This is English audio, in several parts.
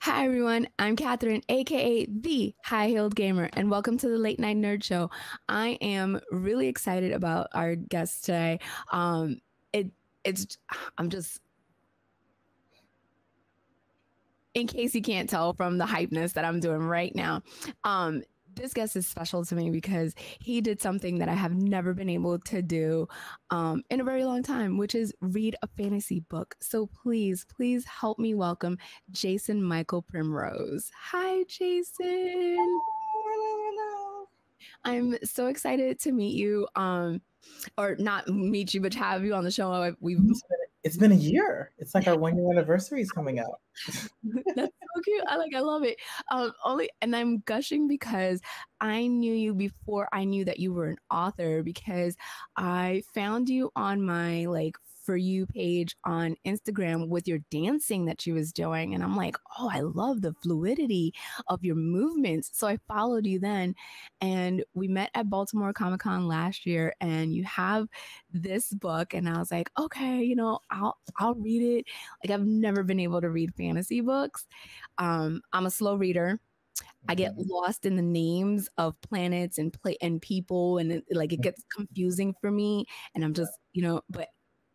Hi everyone, I'm Catherine, aka the High Heeled Gamer, and welcome to the Late Night Nerd Show. I am really excited about our guest today. Um, it it's I'm just in case you can't tell from the hypeness that I'm doing right now. Um, this guest is special to me because he did something that I have never been able to do in a very long time, which is read a fantasy book. So please help me welcome Jason Michael Primrose. Hi, Jason. Hello. I'm so excited to meet you. Or not meet you, but to have you on the show. It's been a year. It's like our 1 year anniversary is coming up. That's so cute. I love it. And I'm gushing because I knew you before I knew that you were an author because I found you on my for you page on Instagram with your dancing that you was doing, and I'm like, oh, I love the fluidity of your movements. So I followed you then, and we met at Baltimore Comic-Con last year, and you have this book, and I was like, okay, I'll read it. Like I've never been able to read fantasy books. I'm a slow reader. I get lost in the names of planets and people, and it gets confusing for me. And I'm just, but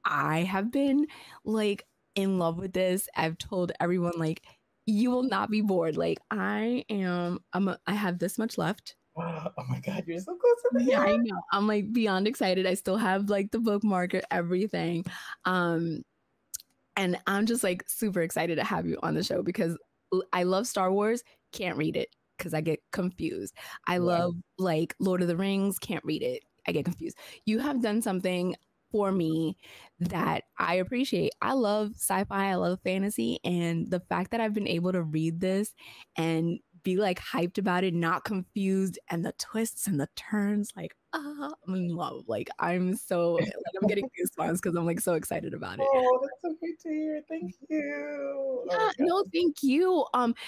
I have been like in love with this. I've told everyone like you will not be bored. Like I have this much left. Oh my God, you're so close to the Yeah, I end. know. I'm like beyond excited. I still have like the bookmark or everything. Um, and I'm just like super excited to have you on the show because I love Star Wars, can't read it because I get confused. I love like Lord of the Rings, can't read it. I get confused. You have done something for me that I appreciate. I love sci-fi, I love fantasy, and the fact that I've been able to read this and be like hyped about it, not confused, and the twists and the turns, like I'm in love. Like I'm getting goosebumps because I'm like so excited about it. Oh, that's so great to hear. Thank you. Oh Yeah, my no, God. thank you.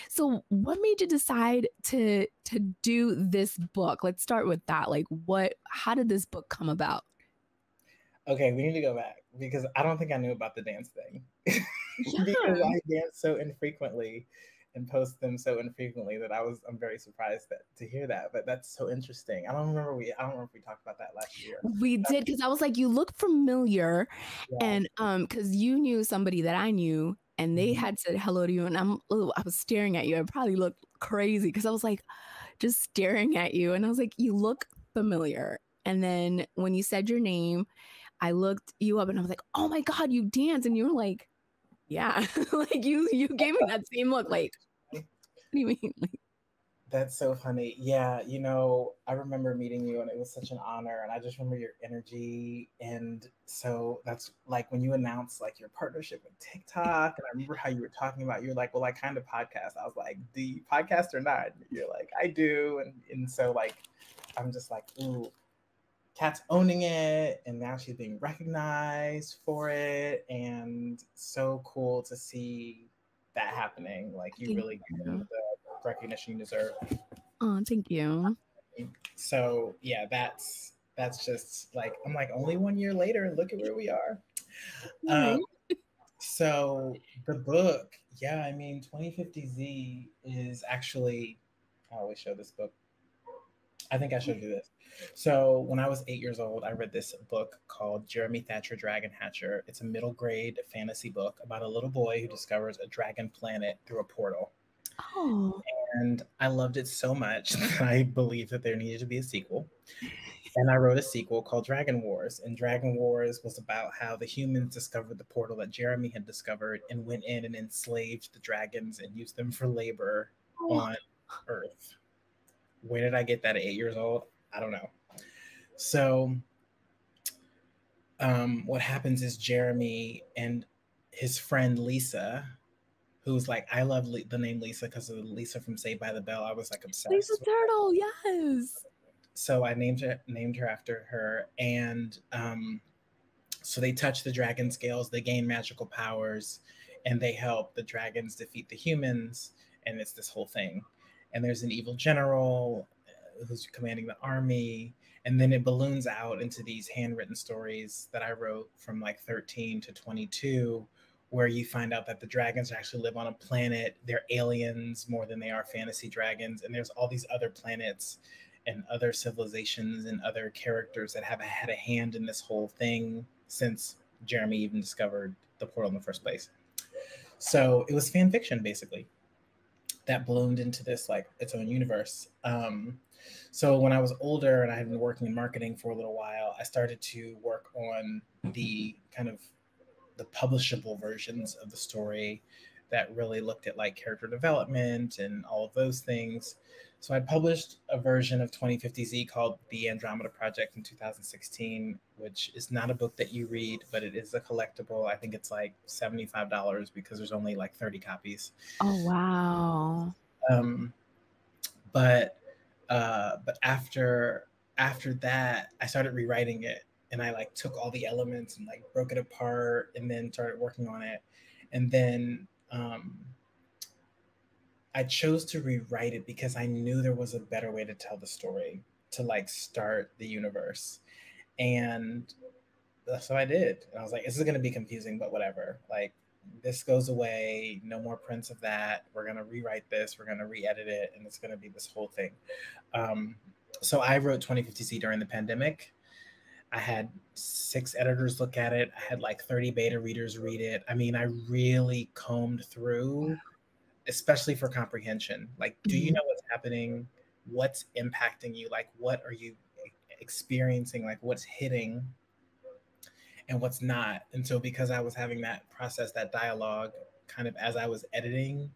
So what made you decide to do this book? Let's start with that. Like how did this book come about? Okay, we need to go back because I don't think I knew about the dance thing because Yeah. I dance so infrequently and post them so infrequently that I'm very surprised to hear that. But that's so interesting. I don't remember if we talked about that last year. We did because I was like, you look familiar, Yeah. and because you knew somebody that I knew, and they Mhm. had said hello to you, and I was staring at you. I probably looked crazy because I was like, just staring at you, and I was like, you look familiar. And then when you said your name, I looked you up, and I was like, oh my god, you dance, and you were like, yeah, like you gave me that same look, like, what do you mean? Like, That's so funny. Yeah, I remember meeting you and it was such an honor. And I just remember your energy. And so that's like when you announced like your partnership with TikTok. And I remember how you were talking about, you're like, well, I kind of podcast. I was like, do you podcast or not? And you're like, I do. And so like, I'm just like, ooh, Kat's owning it. And now she's being recognized for it. And so cool to see that happening. Like you thank really get you. the recognition you deserve. Oh, thank you. So yeah, that's just like I'm like only 1 year later and look at where we are. Right. Um, so the book, yeah, I mean 2050Z is actually I always show this book. I think I showed you this. So when I was 8 years old, I read this book called Jeremy Thatcher Dragon Hatcher. It's a middle grade fantasy book about a little boy who discovers a dragon planet through a portal. Oh, And I loved it so much that I believed that there needed to be a sequel. And I wrote a sequel called Dragon Wars. And Dragon Wars was about how the humans discovered the portal that Jeremy had discovered and went in and enslaved the dragons and used them for labor oh, on Earth. Where did I get that at 8 years old? I don't know. So, what happens is Jeremy and his friend Lisa, who's like, I love the name Lisa because of Lisa from Saved by the Bell. I was like Lisa obsessed with her. Turtle, yes. So I named her after her, and so they touch the dragon scales, they gain magical powers, and they help the dragons defeat the humans, and it's this whole thing. And there's an evil general who's commanding the army, and then it balloons out into these handwritten stories that I wrote from like 13 to 22, where you find out that the dragons actually live on a planet. They're aliens more than they are fantasy dragons. And there's all these other planets and other civilizations and other characters that have had a hand in this whole thing since Jeremy even discovered the portal in the first place. So it was fan fiction, basically, that bloomed into this like its own universe. So when I was older and I had been working in marketing for a little while, I started to work on the kind of the publishable versions of the story that really looked at like character development and all of those things. So I published a version of 2050Z called The Andromeda Project in 2016, which is not a book that you read, but it is a collectible. I think it's like $75 because there's only like 30 copies. Oh, wow. Um, but after that, I started rewriting it, and I like took all the elements and like broke it apart, and then started working on it, and then I chose to rewrite it because I knew there was a better way to tell the story, to like start the universe, and so I did. And I was like, this is going to be confusing, but whatever. Like, this goes away. No more prints of that. We're going to rewrite this. We're going to re-edit it, and it's going to be this whole thing. So I wrote 2050Z during the pandemic. I had 6 editors look at it. I had like 30 beta readers read it. I mean, I really combed through, especially for comprehension. Like, do you know what's happening? What's impacting you? Like, what are you experiencing? Like, what's hitting and what's not? And so because I was having that process, that dialogue kind of as I was editing,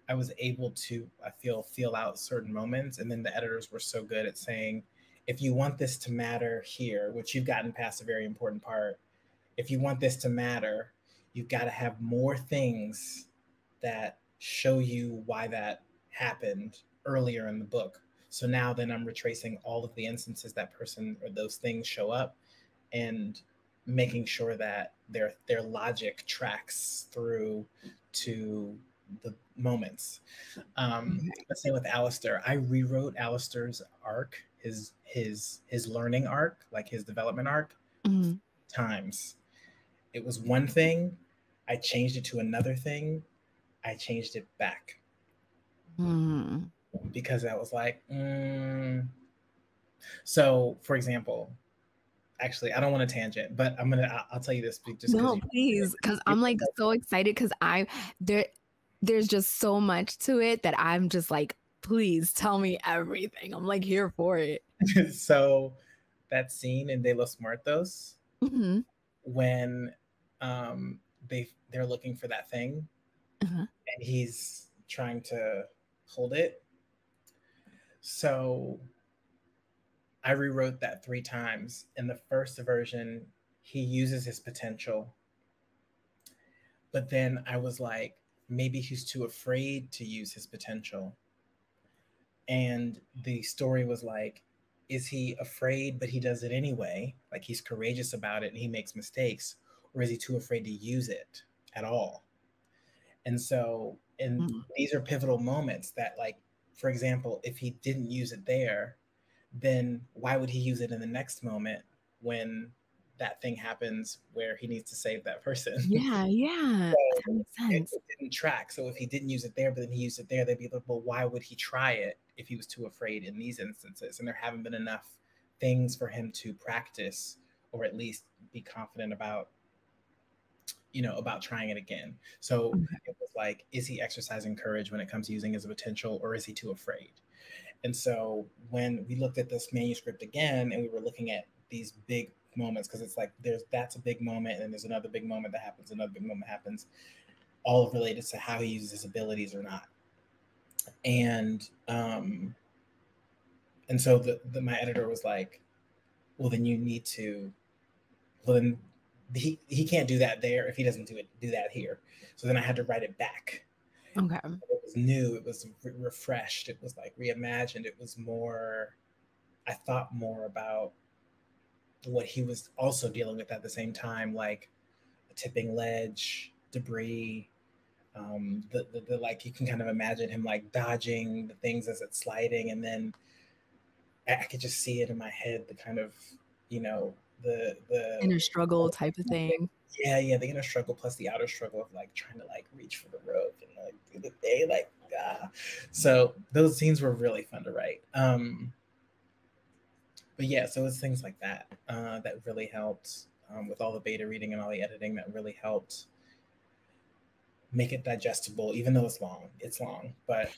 I was able to, I feel out certain moments. And then the editors were so good at saying, if you want this to matter here, which you've gotten past a very important part, if you want this to matter, you've got to have more things that show you why that happened earlier in the book. So now then I'm retracing all of the instances that person or those things show up and making sure that their logic tracks through to the moments. Let's say with Alistair, I rewrote Alistair's arc, his learning arc, like his development arc, times. It was one thing, I changed it to another thing, I changed it back. Because I was like, So, for example, actually, I don't want to tangent, but I'll tell you this just because No, please, because I'm like so excited because there's just so much to it that I'm just like, please tell me everything. I'm like here for it. So that scene in De los Muertos, Mm-hmm. when they're looking for that thing, Uh-huh. and he's trying to hold it. So I rewrote that 3 times. In the first version, he uses his potential. But then I was like, maybe he's too afraid to use his potential. And the story was like, is he afraid, but he does it anyway? Like he's courageous about it and he makes mistakes, or is he too afraid to use it at all? And so, and these are pivotal moments that, like, for example, if he didn't use it there, then why would he use it in the next moment when that thing happens where he needs to save that person? Yeah, yeah. So That makes sense. it didn't track. So if he didn't use it there, but then he used it there, they'd be like, well, why would he try it if he was too afraid in these instances? And there haven't been enough things for him to practice or at least be confident about, about trying it again. So it was like, is he exercising courage when it comes to using his potential, or is he too afraid? And so when we looked at this manuscript again and we were looking at these big moments, because it's like that's a big moment and there's another big moment that happens, another big moment happens, all related to how he uses his abilities or not. And so my editor was like, well, then you need to, well, then he can't do that there if he doesn't do that here. So then I had to write it back. Okay. It was new. It was refreshed. It was like reimagined. It was more, I thought more about what he was also dealing with at the same time, like a tipping ledge, debris, the like, you can kind of imagine him like dodging the things as it's sliding, and then I could just see it in my head, the kind of, the Inner struggle type of thing. yeah, the inner struggle plus the outer struggle of like trying to like reach for the rope and like do the thing, like so those scenes were really fun to write. But yeah, so it's things like that that really helped with all the beta reading and all the editing that really helped make it digestible, even though it's long, but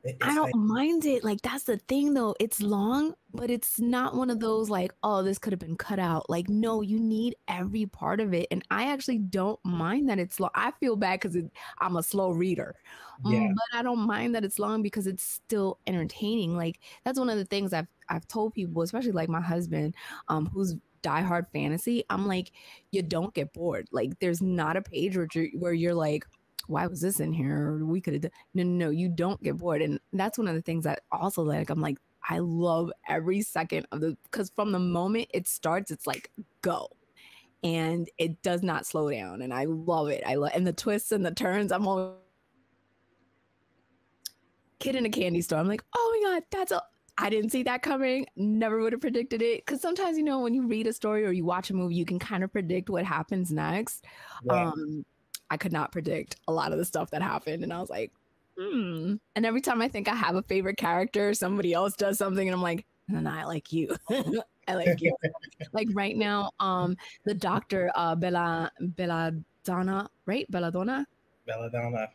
I it's don't like mind it. Like, that's the thing though. It's long, but it's not one of those like, oh, this could have been cut out. Like, no, you need every part of it. And I actually don't mind that it's long. I feel bad because I'm a slow reader. yeah, But I don't mind that it's long because it's still entertaining. Like, that's one of the things I've told people, especially like my husband, who's diehard fantasy. I'm like, you don't get bored. Like, there's not a page where you're like, why was this in here? We could have no, you don't get bored. And that's one of the things that also like, I'm like, I love every second of because from the moment it starts, it's like, go. And it does not slow down. And I love it. And the twists and the turns. I'm always kid in a candy store. I'm like, oh my God, I didn't see that coming. Never would have predicted it. Because sometimes, when you read a story or you watch a movie, you can kind of predict what happens next. yeah. I could not predict a lot of the stuff that happened. And I was like, And every time I think I have a favorite character, somebody else does something. And I'm like, no, I like you. I like you. Like right now, the doctor, Belladonna, right? Belladonna. Belladonna,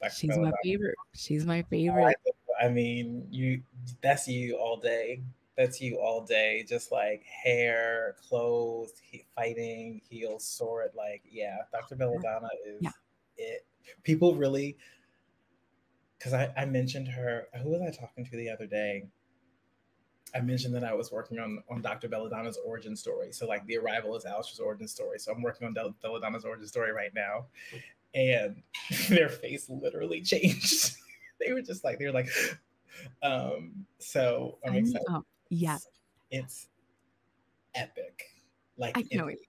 Dr. She's my Belladonna. favorite. She's my favorite. I mean, that's you all day. That's you all day. Just like hair, clothes, fighting, heels, sword. Like, yeah, Dr. Belladonna Yeah. is it. People really, because I mentioned her. Who was I talking to the other day? I mentioned that I was working on Dr. Belladonna's origin story. So like the arrival is Alistair's origin story. So I'm working on Belladonna's origin story right now, and their face literally changed. They were like, so I'm excited. Yeah. It's epic. Like I can't wait.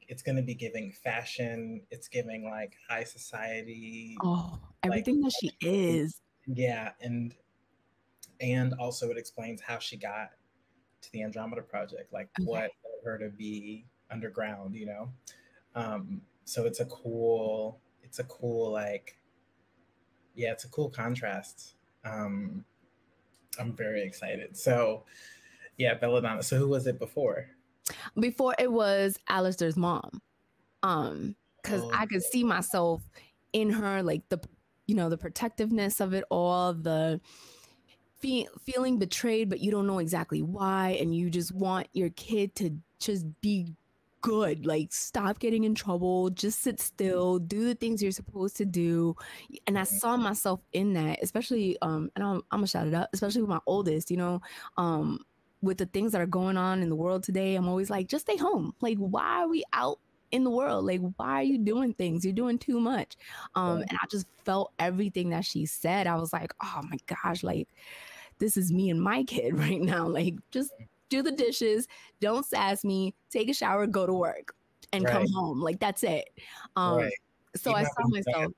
It's gonna be giving fashion. It's giving like high society. Oh, Like everything that she is. yeah, and also it explains how she got to the Andromeda Project, like Okay. what led her to be underground, So it's a cool like yeah, it's a cool contrast. I'm very excited. So yeah, Belladonna. So who was it before? Before it was Alistair's mom. Because I could see myself in her, like the protectiveness of it all, the feeling betrayed, but you don't know exactly why, and you just want your kid to just be good, like stop getting in trouble, just sit still, do the things you're supposed to do. And I saw myself in that, especially and I'm gonna shout it out, especially with my oldest, with the things that are going on in the world today. I'm always like, just stay home. Like, why are we out in the world? Like, why are you doing things? You're doing too much. And I just felt everything that she said. I was like, oh my gosh, like this is me and my kid right now. Like, just do the dishes, don't sass me, take a shower, go to work, and come home. Like, that's it. So I saw myself.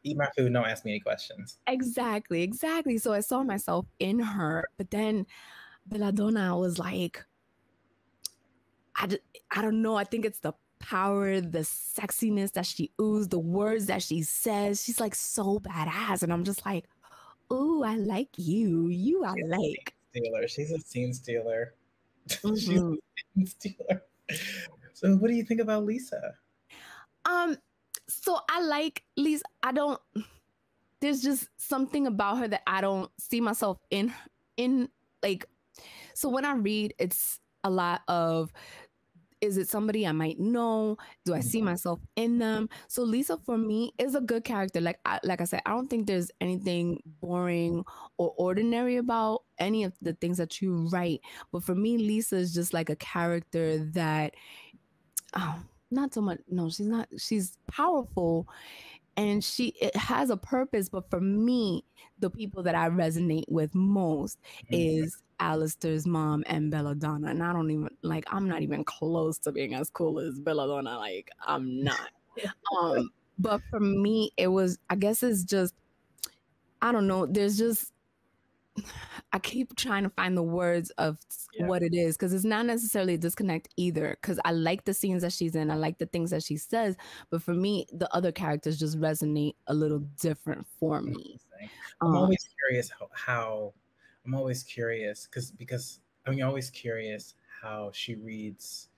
Eat my food, don't ask me any questions. Exactly. So I saw myself in her, but then Belladonna was like, I don't know. I think it's the power, the sexiness that she oozes, the words that she says. She's like so badass. And I'm just like, ooh, I like you. I like. She's a scene stealer. She's a scene stealer. So what do you think about Lisa? So I like Lisa. There's just something about her that I don't see myself in like, so when I read, it's a lot of, is it somebody I might know? Do I see myself in them? So Lisa for me is a good character. Like I said, I don't think there's anything boring or ordinary about any of the things that you write. But for me, Lisa is just like a character that, not so much. No, she's not. She's powerful, and it has a purpose. But for me, the people that I resonate with most is Alistair's mom and Belladonna. And I'm not even close to being as cool as Belladonna. Like, I'm not. But for me, I guess it's just, I don't know. There's just, I keep trying to find the words of Yeah. what it is, because it's not necessarily a disconnect either. Because I like the scenes that she's in, I like the things that she says, but for me, the other characters just resonate a little different for me. Interesting. I'm always curious how I'm always curious because I'm always curious how she reads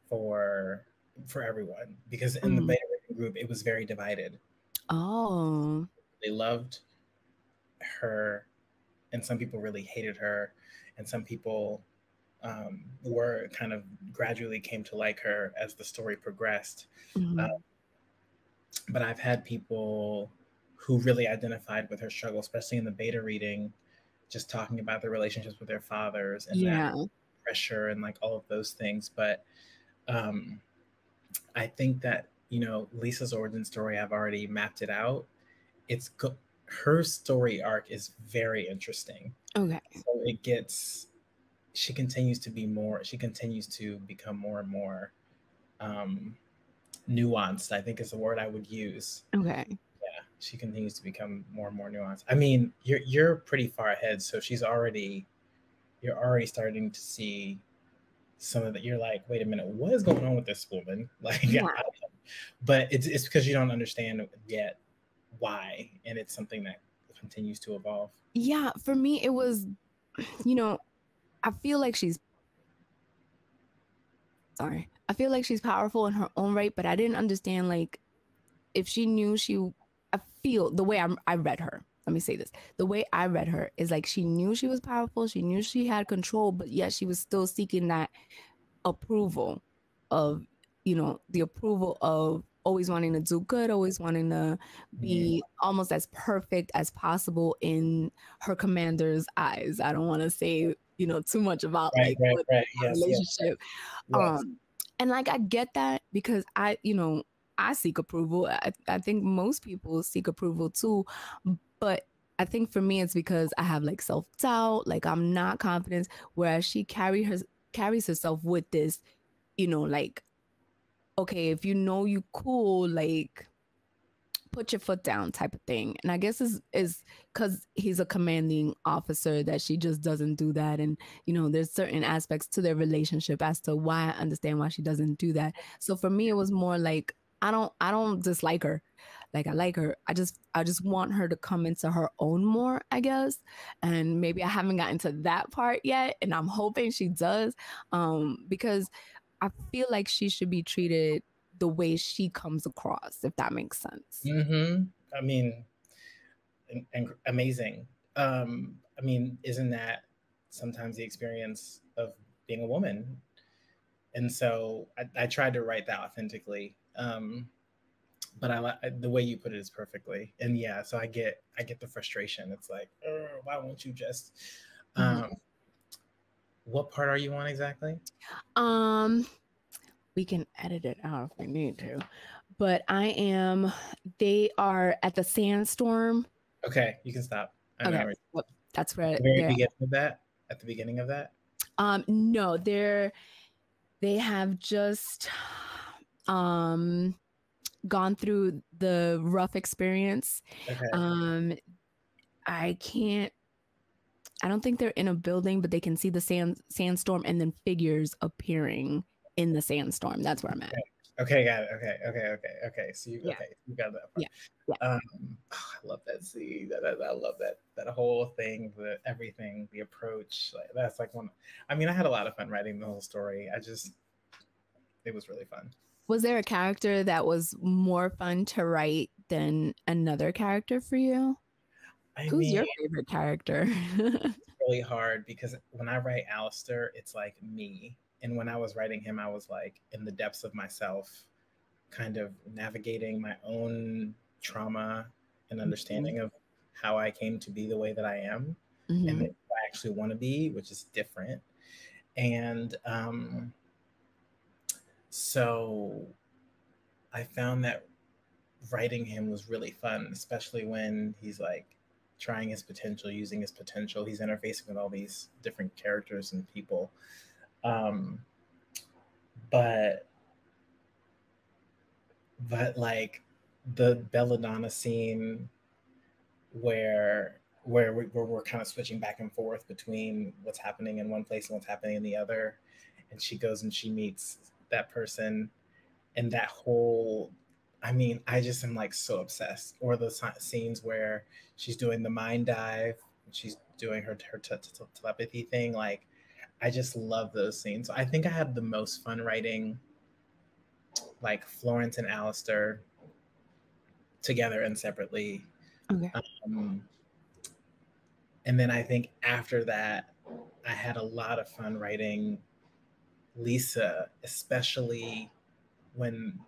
for everyone, because in the Mm. beta reading group it was very divided. Oh. They loved her, and some people really hated her, and some people were kind of gradually came to like her as the story progressed. Uh, Mhm. but I've had people who really identified with her struggle, especially in the beta reading, just talking about their relationships with their fathers and that Yeah. pressure and like all of those things. But um, I think that, Lisa's origin story, I've already mapped it out. It's her story arc is very interesting. Okay. So she continues to become more and more um, nuanced, I think is the word I would use. Okay. Yeah, she continues to become more and more nuanced. I mean, you're pretty far ahead, so you're already starting to see some of that. You're like, wait a minute, what is going on with this woman? Like, Yeah. but it's because you don't understand yet why, and it's something that continues to evolve. Yeah. For me, it was, you know, I feel like she's sorry. I feel like she's powerful in her own right, but I didn't understand like if she knew she I feel the way I read her. Let me say this. The way I read her is like she knew she was powerful, she knew she had control, but yet she was still seeking that approval of, the approval of always wanting to do good, always wanting to Mm. be almost as perfect as possible in her commander's eyes. I don't want to say, too much about Right, like right, what right. our Yes, yes, relationship. yes. And like I get that because I seek approval. I think most people seek approval too, but I think for me it's because I have like self doubt, like I'm not confident. Whereas she carries herself with this, like okay, if you know you cool, like put your foot down type of thing. And I guess is because he's a commanding officer that she just doesn't do that. And there's certain aspects to their relationship as to why I understand why she doesn't do that. So for me, it was more like I don't dislike her. Like I like her. I just want her to come into her own more, I guess. And maybe I haven't gotten to that part yet. And I'm hoping she does. Because I feel like she should be treated the way she comes across, if that makes sense. Mm-hmm. I mean, amazing. I mean, isn't that sometimes the experience of being a woman? And so I tried to write that authentically. But the way you put it is perfectly. And yeah, so I get the frustration. It's like, why won't you just? Um, Mhm. what part are you on exactly? Um, we can edit it out if we need to, but they are at the sandstorm. Okay, you can stop. I know. Okay, well, that's where The very they're. beginning of that. At the beginning of that. No, they have just um gone through the rough experience. Okay. Um, I can't. I don't think they're in a building, but they can see the sandstorm and then figures appearing in the sandstorm. That's where I'm at. Okay. Okay. Got it. Okay. So Yeah, you got that part. yeah, yeah. I love that scene. I love that whole thing, the everything, the approach. Like that's like one. I mean, I had a lot of fun writing the whole story. It was really fun. Was there a character that was more fun to write than another character for you? I Who's mean, your favorite character? really hard because when I write Alistair, it's like me. And when I was writing him, I was like in the depths of myself, kind of navigating my own trauma and Mhm. understanding of how I came to be the way that I am and Mhm. that I actually want to be, which is different. And so I found that writing him was really fun, especially when he's like trying his potential, using his potential. He's interfacing with all these different characters and people. Um, but like the Belladonna scene where where we're kind of switching back and forth between what's happening in one place and what's happening in the other, and she goes and she meets that person, and that whole, I mean, I just am like so obsessed. Or the scenes where she's doing the mind dive, she's doing her telepathy thing. Like, I just love those scenes. I think I have the most fun writing like Florence and Alistair together and separately. Okay. Um, and then I think after that, I had a lot of fun writing Lisa, especially when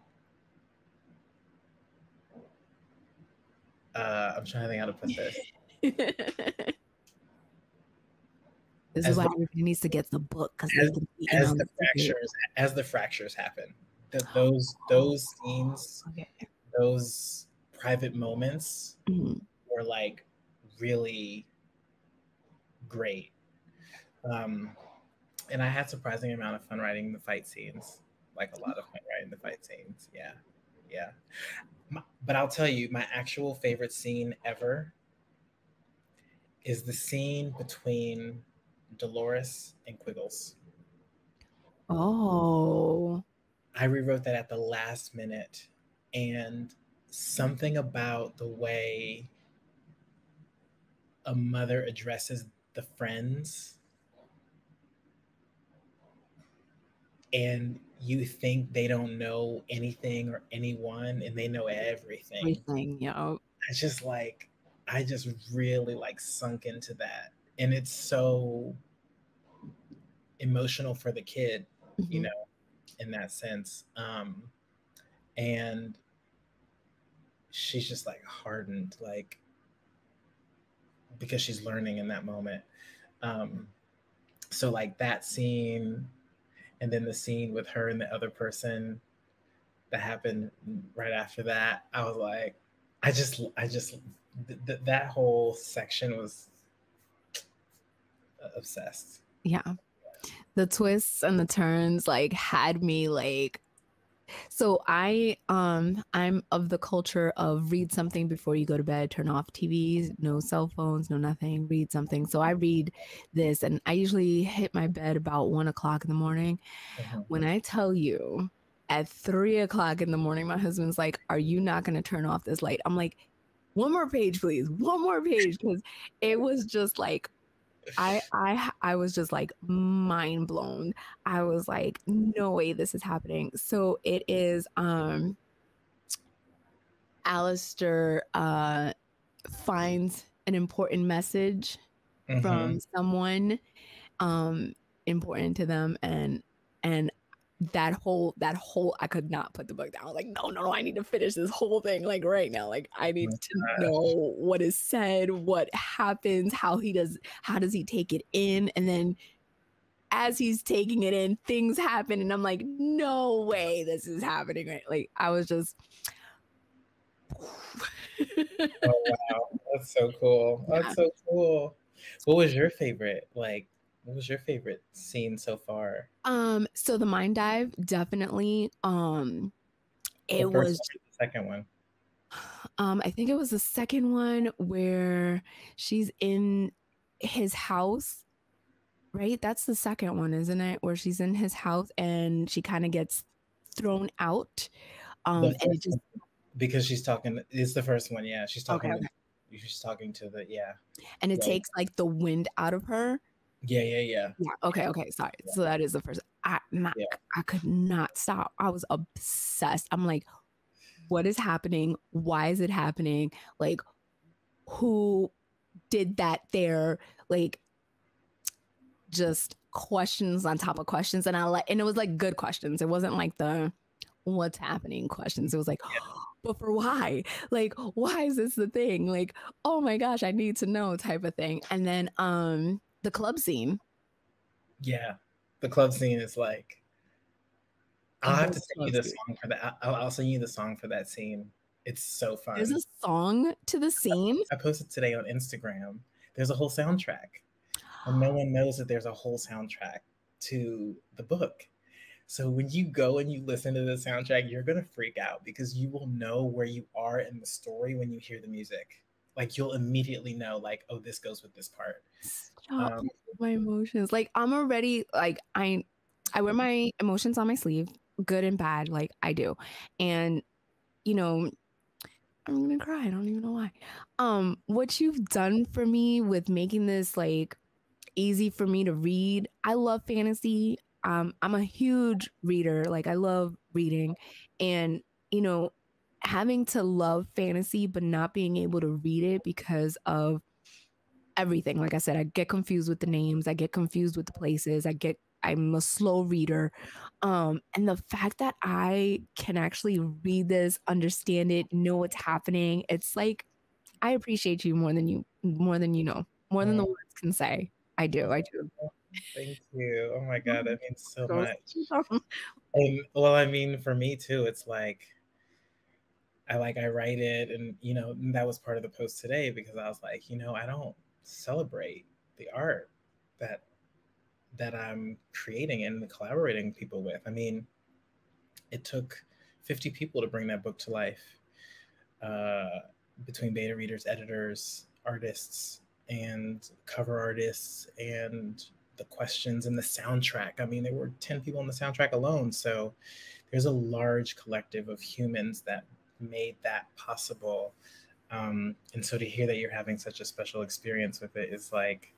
I'm trying to think how to put this. This is why everybody needs to get the book, because they can see in on the as the fractures happen. Those scenes, okay. those private moments were like really great. And I had surprising amount of fun writing the fight scenes, like a lot of fun writing the fight scenes. Yeah, yeah. But I'll tell you, my actual favorite scene ever is the scene between Dolores and Quiggles. Oh. I rewrote that at the last minute, and something about the way a mother addresses the friends, and you think they don't know anything or anyone, and they know everything. Everything, yeah. I just really like sunk into that, and it's so emotional for the kid, you know, in that sense. And she's just like hardened, like, because she's learning in that moment. So like that scene, and then the scene with her and the other person that happened right after that, I was like, that whole section was obsessed. Yeah. The twists and the turns like had me like, so I'm of the culture of read something before you go to bed, turn off TVs, no cell phones, no nothing, read something. So I read this, and I usually hit my bed about 1 o'clock in the morning. When I tell you at 3 o'clock in the morning, my husband's like, "Are you not going to turn off this light?" I'm like, "One more page, please. One more page." Because it was just like, I was just like mind blown. I was like, no way this is happening. So it is Alistair finds an important message from someone important to them, and that whole I could not put the book down. I was like, no, I need to finish this whole thing like right now. Like, I need to know what is said, what happens, how does he take it in, and then as he's taking it in, things happen, and I'm like, no way this is happening. Right? Like, I was just oh wow, that's so cool. That's so cool. What was your favorite scene so far? So the mind dive, definitely. It was the second one. I think it was the second one where she's in his house, right? That's the second one, isn't it? Where she's in his house and she kind of gets thrown out. And it just, because she's talking, it's the first one, yeah. She's talking okay. She's talking to the, yeah. And it takes like the wind out of her. Yeah. Okay, sorry. Yeah. So that is the first. I could not stop. I was obsessed. I'm like, what is happening? Why is it happening? Like, who did that there? Like, just questions on top of questions. And it was like good questions. It wasn't like the what's happening questions. It was like, but for why? Like, why is this the thing? Like, oh my gosh, I need to know type of thing. And then the club scene. Yeah. The club scene is like, I'll have to send you the song for that. I'll send you the song for that scene. It's so fun. There's a song to the scene. I posted today on Instagram. There's a whole soundtrack. And no one knows that there's a whole soundtrack to the book. So when you go and you listen to the soundtrack, you're going to freak out because you will know where you are in the story when you hear the music. like you'll immediately know like, oh, this goes with this part. Stop my emotions. Like I'm already like I wear my emotions on my sleeve, good and bad, like I do. And you know, I'm gonna cry. I don't even know why. What you've done for me with making this like easy for me to read. I love fantasy. I'm a huge reader. Like I love reading, and you know, having to love fantasy but not being able to read it because of everything. Like I said, I get confused with the names. I get confused with the places. I'm a slow reader. And the fact that I can actually read this, understand it, know what's happening, it's like I appreciate you more than you know, more than the Oh, words can say. I do. I do. thank you. Oh my God, that means so So, much. And well, I mean, for me too, it's like I write it, and that was part of the post today because I was like, I don't celebrate the art that I'm creating and collaborating people with. I mean, it took 50 people to bring that book to life, uh, between beta readers, editors, artists, and cover artists, and the questions and the soundtrack. I mean, there were 10 people on the soundtrack alone. So there's a large collective of humans that made that possible. And so to hear that you're having such a special experience with it is like,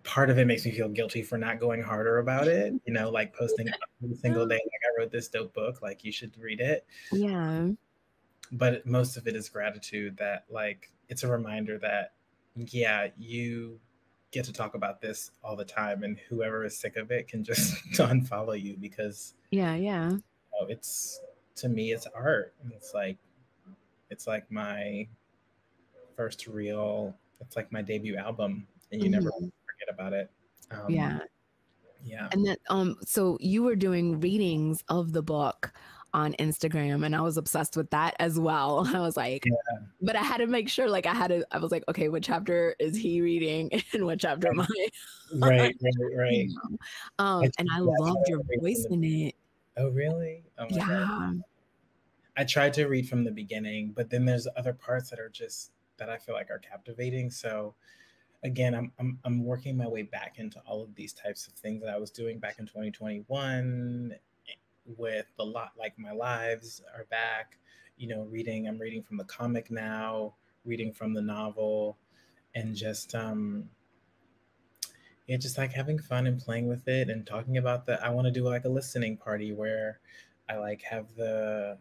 part of it makes me feel guilty for not going harder about it, like posting every single day, like I wrote this dope book, like you should read it. Yeah. But most of it is gratitude that like it's a reminder that yeah, you get to talk about this all the time, and whoever is sick of it can just unfollow you because Yeah. Yeah. it's, to me, it's art, and it's like my first real, it's like my debut album, and you never Mhm. forget about it. um Yeah. yeah. And then, so you were doing readings of the book on Instagram, and I was obsessed with that as well. I was like, Yeah. but I had to make sure, like, I was like, okay, what chapter is he reading and what chapter am I on? Right, right, right. And I Yeah, loved your voice the, in it. oh really? Oh my God. Yeah. I tried to read from the beginning, but then there's other parts that are just that I feel like are captivating. So again, I'm working my way back into all of these types of things that I was doing back in 2021 with the lot, like my lives are back, reading. I'm reading from the comic now, reading from the novel, and just yeah, just like having fun and playing with it and talking about the, I want to do like a listening party where I like have the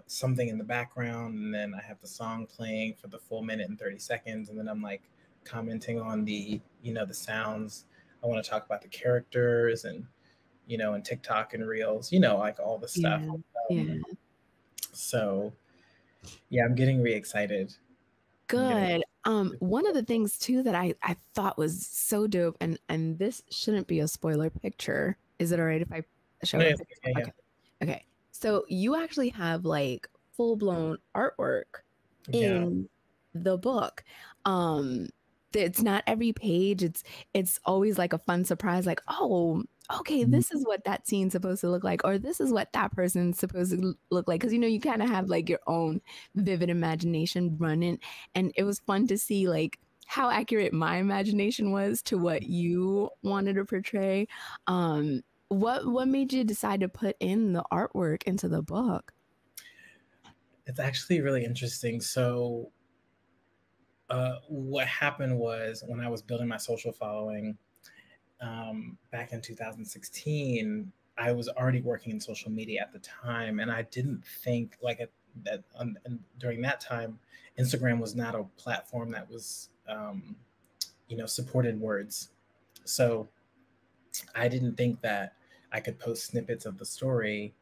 something in the background, and then I have the song playing for the full minute and 30 seconds, and then I'm like commenting on the, the sounds. I want to talk about the characters, and TikTok and Reels, like all the stuff. Yeah. Um, Yeah. so yeah, I'm getting re-excited. I'm getting Good. One of the things too that I thought was so dope, and this shouldn't be a spoiler picture. Is it all right if I show yeah, a yeah, picture? yeah, Okay. Okay. So you actually have like full blown artwork yeah. in the book. Um, it's not every page. It's always like a fun surprise, like, oh, okay, Mhm. this is what that scene's supposed to look like, or this is what that person's supposed to look like. Because you kind of have like your own vivid imagination running, and it was fun to see like how accurate my imagination was to what you wanted to portray. What made you decide to put in the artwork into the book? It's actually really interesting. So what happened was when I was building my social following, back in 2016, I was already working in social media at the time, and I didn't think like that. And during that time, Instagram was not a platform that was, supported words. So I didn't think that I could post snippets of the story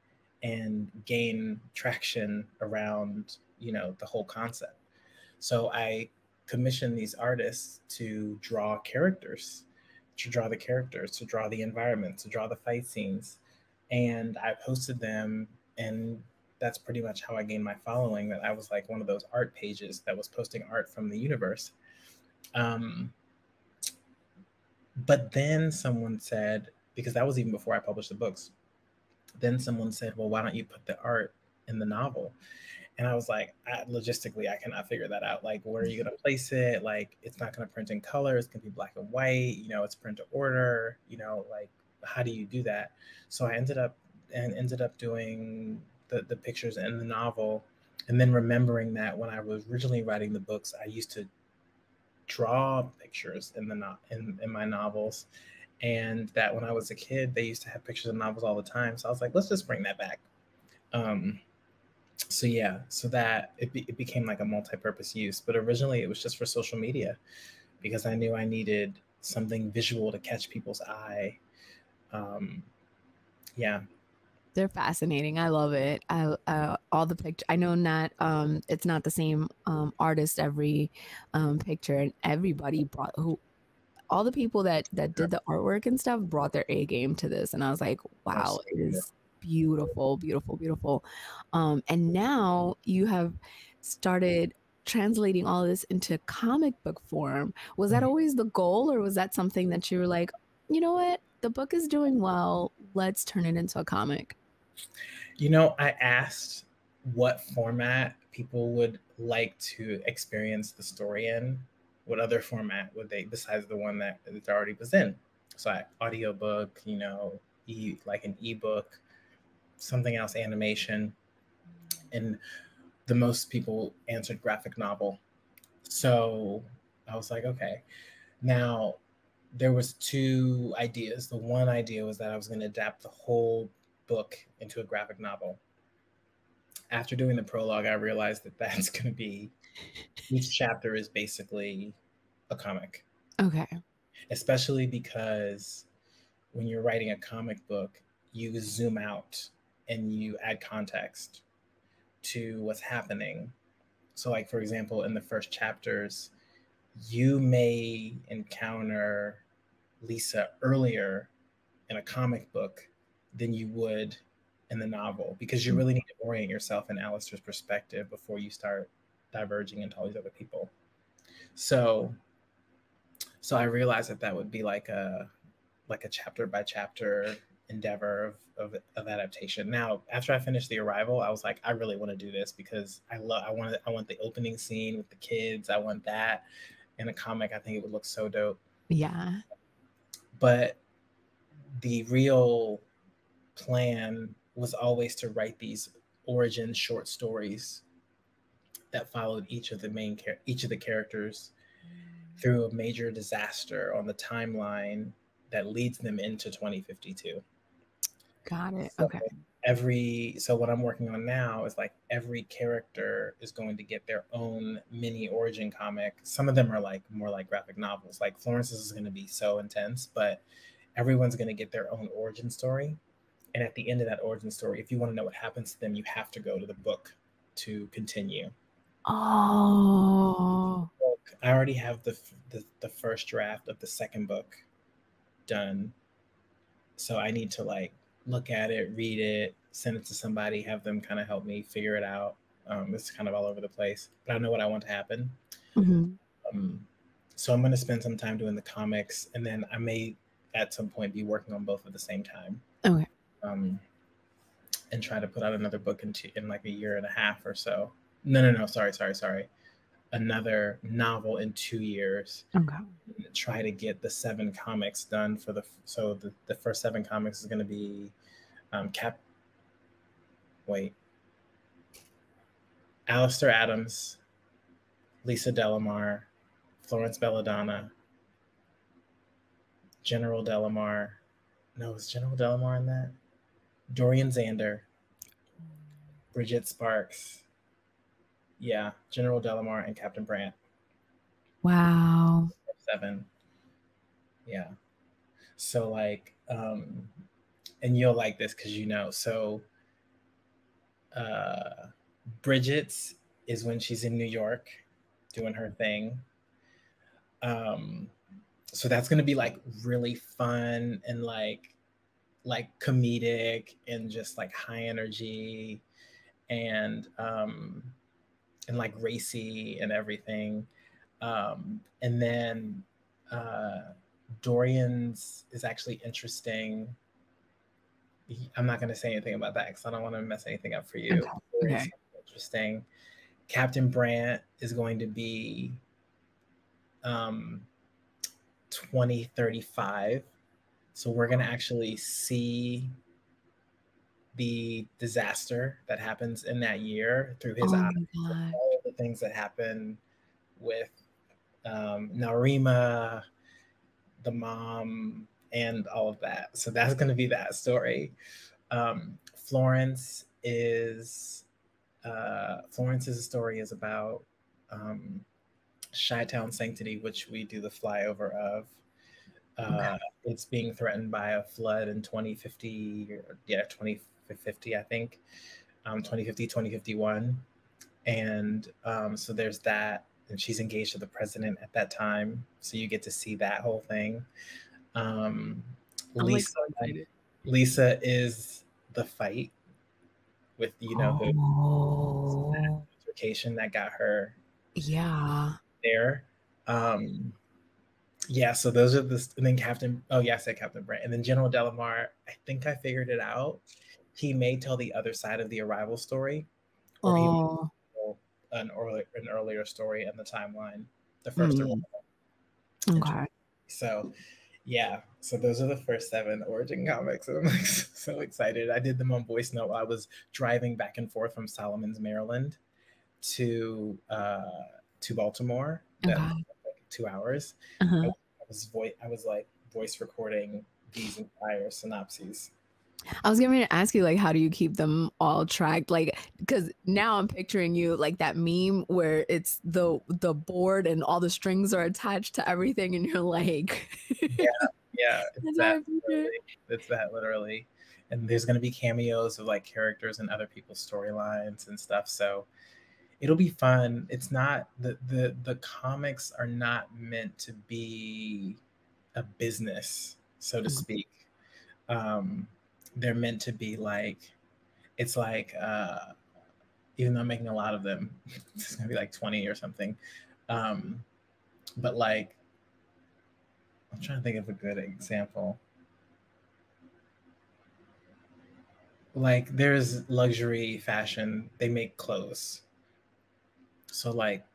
and gain traction around, the whole concept. So I commissioned these artists to draw characters, to draw the characters, to draw the environment, to draw the fight scenes. And I posted them, and that's pretty much how I gained my following. That I was like one of those art pages that was posting art from the universe. Um, but then someone said, because that was even before I published the books, then someone said, well, why don't you put the art in the novel? And I was like, logistically, I cannot figure that out. Like, where are you going to place it? Like, it's not going to print in color. It's going to be black and white. You know, it's print to order. You know, like, how do you do that? So I ended up doing the pictures in the novel, and then remembering that when I was originally writing the books, I used to draw pictures in in my novels, and that when I was a kid, they used to have pictures in novels all the time. So I was like, let's just bring that back. Um, so yeah, so that it became like a multi-purpose use, but originally it was just for social media because I knew I needed something visual to catch people's eye. um yeah. They're fascinating. I love it. I all the picture. I know not it's not the same artist every picture, and everybody brought who all the people that did the artwork and stuff brought their A game to this, and I was like, wow, it is beautiful, beautiful, beautiful. And now you have started translating all of this into comic book form. Was that always the goal, or was that something that you were like, you know what, the book is doing well, let's turn it into a comic? You know, I asked what format people would like to experience the story in. What other format would they, besides the one that it already was in? So, audiobook, you know, like an ebook, something else, animation. And the most people answered graphic novel. So I was like, okay. Now, there was two ideas. The one idea was that I was going to adapt the whole book into a graphic novel. After doing the prologue, I realized that that's going to be, each chapter is basically a comic. Okay. Especially because when you're writing a comic book, you zoom out and you add context to what's happening. So, like, for example, in the first chapters, you may encounter Lisa earlier in a comic book than you would in the novel, because you really need to orient yourself in Alistair's perspective before you start diverging into all these other people. So I realized that that would be like a chapter by chapter endeavor of adaptation. Now, after I finished The Arrival, I was like, I really want to do this because I want the opening scene with the kids. I want that in a comic. I think it would look so dope. Yeah. But the real plan was always to write these origin short stories that followed each of the characters through a major disaster on the timeline that leads them into 2052. Got it. So Okay. so what I'm working on now is like every character is going to get their own mini origin comic. Some of them are like more like graphic novels. Like Florence's is going to be so intense, but everyone's going to get their own origin story. And at the end of that origin story, if you want to know what happens to them, you have to go to the book to continue. Oh. I already have the first draft of the second book done, so I need to like look at it, read it, send it to somebody, have them kind of help me figure it out. It's kind of all over the place, but I know what I want to happen. Mm-hmm. Um, so I'm going to spend some time doing the comics, and then I may at some point be working on both at the same time. Okay. Um, and try to put out another book in like a year and a half or so. No, sorry. Another novel in 2 years. Okay. Try to get the 7 comics done for the first 7 comics is going to be Alistair Adams, Lisa Delamar, Florence Belladonna, General Delamar. No, is General Delamar in that? Dorian Xander, Bridget Sparks. Yeah, General Delamar and Captain Brandt. Wow. 7. Yeah. So like, and you'll like this because you know. So, Bridget's is when she's in New York doing her thing. So that's gonna be like really fun and like comedic and just like high energy and like racy and everything. And then Dorian's is actually interesting. I'm not going to say anything about that because I don't want to mess anything up for you. Okay. Dorian's interesting. Captain Brant is going to be 2035. So we're going to actually see the disaster that happens in that year through his Oh eyes. my god. All the things that happen with Narima, the mom, and all of that. So that's going to be that story. Florence is Florence's story is about Chi-Town Sanctity, which we do the flyover of. Okay. It's being threatened by a flood in 2050, yeah, 2050, I think, 2050, 2051. And so there's that. And she's engaged to the president at that time. So you get to see that whole thing. Um, I'm like Lisa, so excited. Lisa is the fight with you know who, Oh, altercation that got her yeah. there. Um, yeah, so those are the and then Captain. Oh yeah, I said Captain Brant, and then General Delamar. I think I figured it out. He may tell the other side of the arrival story, or he may Oh, tell an earlier story in the timeline, the first arrival. mm, okay. So yeah, so those are the first 7 origin comics, and I'm like so excited. I did them on voice note. I was driving back and forth from Solomons, Maryland, to Baltimore. That was Okay. like 2 hours. I, Uh-huh. I was like voice recording these entire synopses. I was going to ask you, like, how do you keep them all tracked? Like, because now I'm picturing you like that meme where it's the board and all the strings are attached to everything, and you're like, Yeah, yeah, that's how I picture it. it's that literally. And there's gonna be cameos of like characters and other people's storylines and stuff. So it'll be fun. It's not the comics are not meant to be a business, so to speak. Um, they're meant to be like it's like even though I'm making a lot of them, it's gonna be like 20 or something. Um, but like I'm trying to think of a good example. Like there's luxury fashion, they make clothes. So like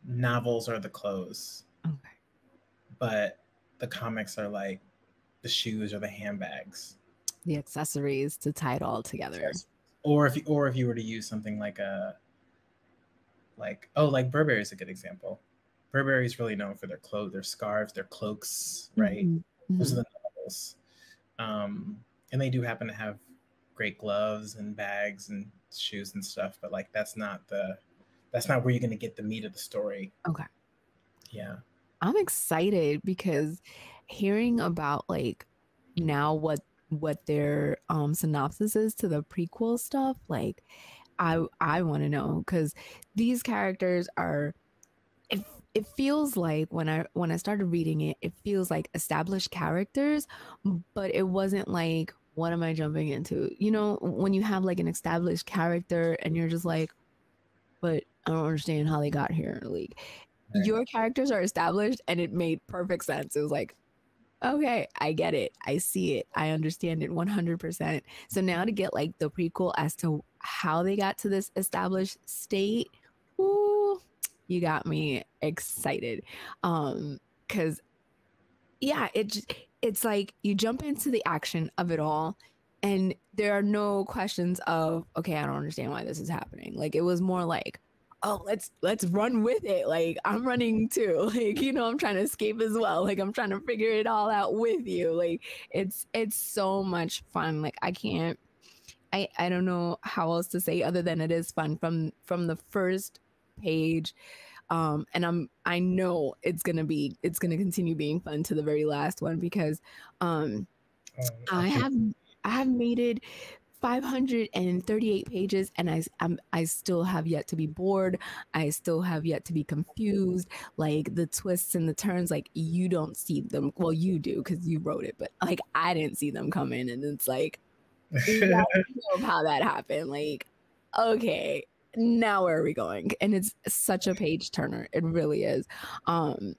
novels are the clothes, Okay. but the comics are like the shoes or the handbags. The accessories to tie it all together. Yes. Or if you were to use something like a like Burberry is a good example. Burberry is really known for their clothes, their scarves, their cloaks, right? Hmm. Those are Hmm. the novels. And they do happen to have great gloves and bags and shoes and stuff, but like that's not where you're gonna get the meat of the story. Okay. Yeah. I'm excited because hearing about like now what their synopsis is to the prequel stuff, like I want to know because these characters are it, it feels like when I started reading it, it feels like established characters, but it wasn't like what am I jumping into? You know, when you have like an established character and you're just like, but I don't understand how they got here. Like Right. your characters are established and it made perfect sense. It was like, okay, I get it. I see it. I understand it 100%. So now to get like the prequel as to how they got to this established state, ooh, you got me excited. Cuz yeah, it's like you jump into the action of it all and there are no questions of okay, I don't understand why this is happening. Like it was more like oh, let's run with it. Like I'm running too. Like you know, I'm trying to escape as well. Like I'm trying to figure it all out with you. Like it's so much fun. Like I don't know how else to say other than it is fun from the first page. And I know it's gonna continue being fun to the very last one because um I I can. have I have made it 538 pages and I still have yet to be bored. I still have yet to be confused. Like the twists and the turns, like you don't see them. Well, you do because you wrote it, but like I didn't see them come in. And it's like, let me know of how that happened. Like, okay, now where are we going? And it's such a page turner. It really is. Um,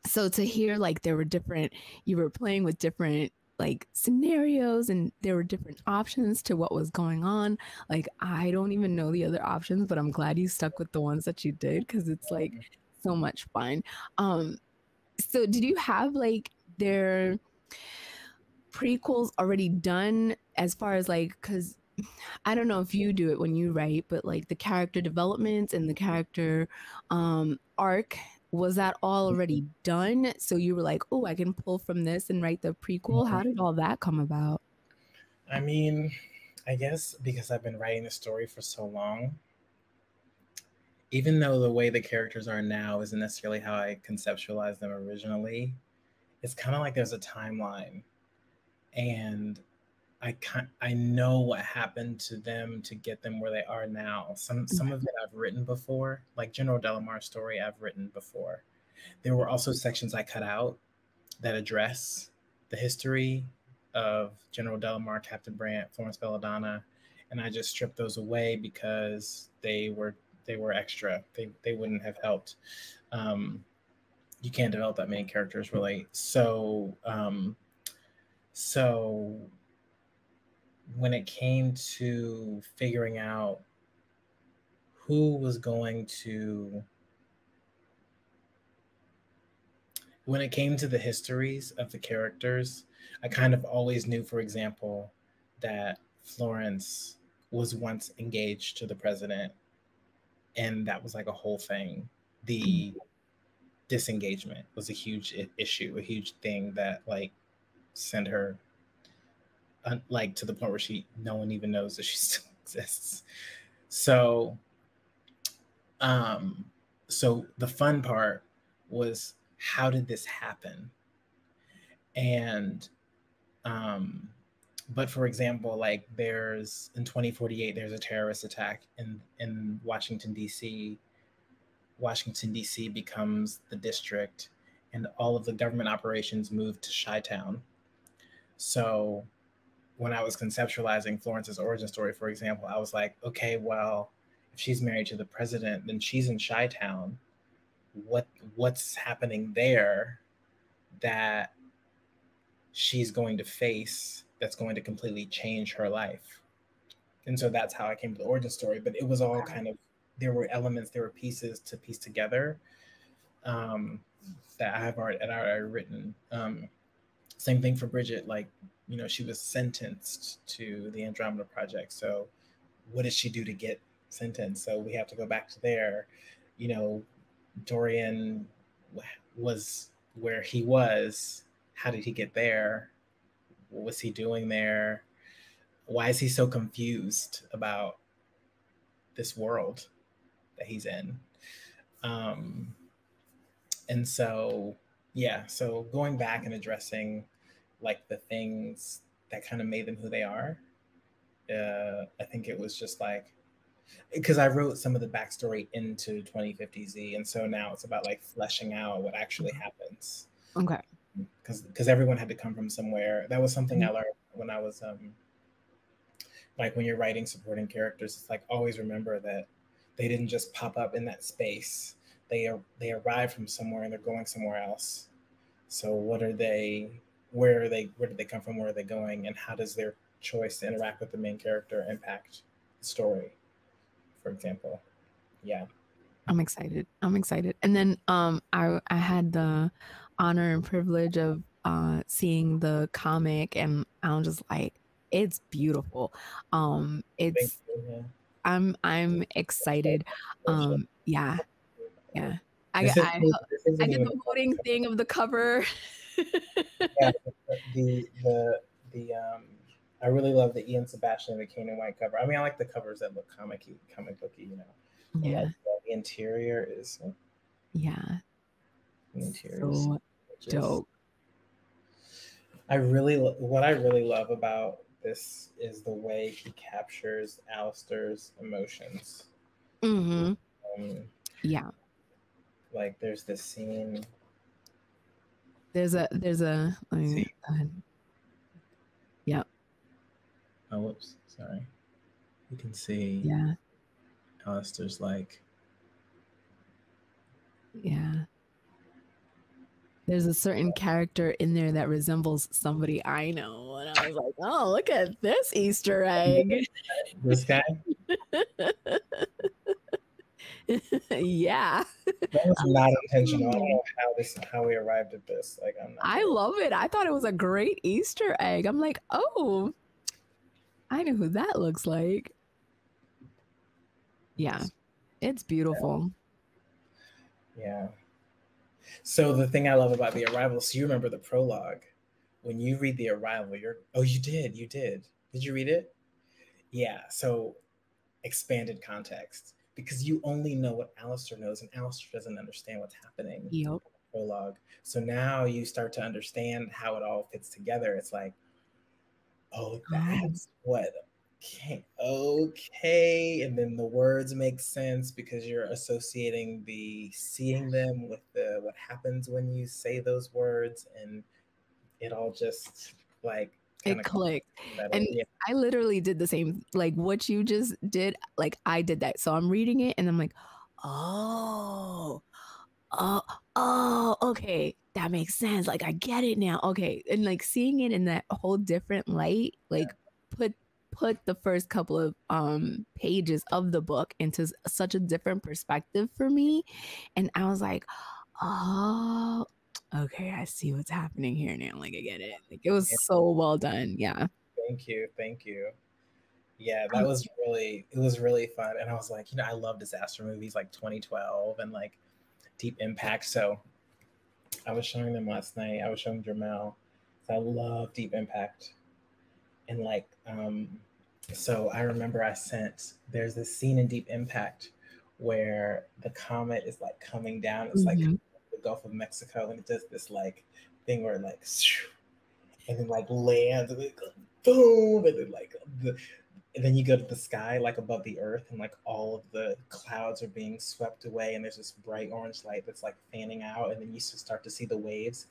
so to hear like there were different, you were playing with different like scenarios and there were different options to what was going on. Like I don't even know the other options, but I'm glad you stuck with the ones that you did because it's like so much fun. Um, so did you have like their prequels already done as far as like because I don't know if you do it when you write, but like the character developments and the character arc, was that all already done? So you were like, oh, I can pull from this and write the prequel. How did all that come about? I mean, I guess because I've been writing the story for so long, even though the way the characters are now isn't necessarily how I conceptualized them originally, it's kind of like there's a timeline, and I know what happened to them to get them where they are now. Some of it I've written before, like General Delamar's story I've written before. There were also sections I cut out that address the history of General Delamar, Captain Brant, Florence Belladonna, and I just stripped those away because they were extra. They wouldn't have helped. You can't develop that many characters really. So when it came to figuring out who was going to when it came to the histories of the characters, I kind of always knew, for example, that Florence was once engaged to the president, and that was like a whole thing. The disengagement was a huge issue, a huge thing that like sent her like to the point where no one even knows that she still exists. So um so the fun part was, how did this happen? And um but for example, like there's in 2048 there's a terrorist attack in Washington, D.C. becomes the district, and all of the government operations move to Chi-Town. So when I was conceptualizing Florence's origin story, for example, I was like, okay, well, if she's married to the president, then she's in Chi-Town. What's happening there that she's going to face that's going to completely change her life? And so that's how I came to the origin story. But it was all kind of, there were elements, there were pieces to piece together, um, that I've already written. Same thing for Bridget. Like, she was sentenced to the Andromeda Project. So what did she do to get sentenced? So we have to go back to there. You know, Dorian was where he was. How did he get there? What was he doing there? Why is he so confused about this world that he's in? Um, and so, yeah, so going back and addressing like the things that kind of made them who they are, I think it was just like, because I wrote some of the backstory into 2050Z, and so now it's about like fleshing out what actually happens. Okay. Because everyone had to come from somewhere. That was something I learned when I was like, when you're writing supporting characters, it's like, always remember that they didn't just pop up in that space. They arrive from somewhere and they're going somewhere else. So what are they? Where did they come from? Where are they going? And how does their choice to interact with the main character impact the story? For example, yeah. I'm excited. I'm excited. And then I had the honor and privilege of seeing the comic and I'm just like it's beautiful. Thank It's you. Yeah. I'm excited. Yeah. Yeah. I This is I this I isn't did even the voting thing of the cover. yeah, the I really love the Ian Sebastian and the Kane White cover. I mean, I like the covers that look comic booky. But like Yeah. the interior is Yeah. the interior is So gorgeous. dope. What I really love about this is the way he captures Alistair's emotions. Mm-hmm. Um, Yeah. like there's this scene. There's a let me See, go ahead. Yeah. oh, whoops, sorry. You can see Yeah. Alistair's like, Yeah. There's a certain character in there that resembles somebody I know. And I was like, oh, look at this Easter egg. This guy, Yeah. that was I was not like, intentional. I don't "Hmm." know how we arrived at this. Like, I'm not I sure. love it. I thought it was a great Easter egg. I'm like, oh, I know who that looks like. Yeah, it's beautiful. Yeah. So the thing I love about the Arrival, so you remember the prologue. When you read the Arrival, you did, you did. Did you read it? Yeah. So expanded context because you only know what Alistair knows, and Alistair doesn't understand what's happening in Yep. the prologue. So now you start to understand how it all fits together. It's like, oh, Oh, that's what. Okay, okay, and then the words make sense because you're associating the seeing them with the what happens when you say those words, and it all just like kind it of clicked. better. And Yeah, I literally did the same, like what you just did. Like I did that. So I'm reading it and I'm like, oh, oh, oh, okay. That makes sense. Like I get it now. Okay. And like seeing it in that whole different light, like put put the first couple of pages of the book into such a different perspective for me. And I was like, oh, okay, I see what's happening here now. Like I get it. Like it was yeah. so well done. Yeah. Thank you, thank you. Yeah, that Um, was it was really fun. And I was like, I love disaster movies like 2012 and like Deep Impact. So I was showing them last night. I was showing Jermel. So I love Deep Impact. And like, so I remember there's this scene in Deep Impact where the comet is like coming down. It's like mhm. the Gulf of Mexico, and it does this like thing where it like, and then like lands, and then it goes boom, and then like and then you go to the sky like above the earth, and like all of the clouds are being swept away, and there's this bright orange light that's like fanning out, and then you start to see the waves.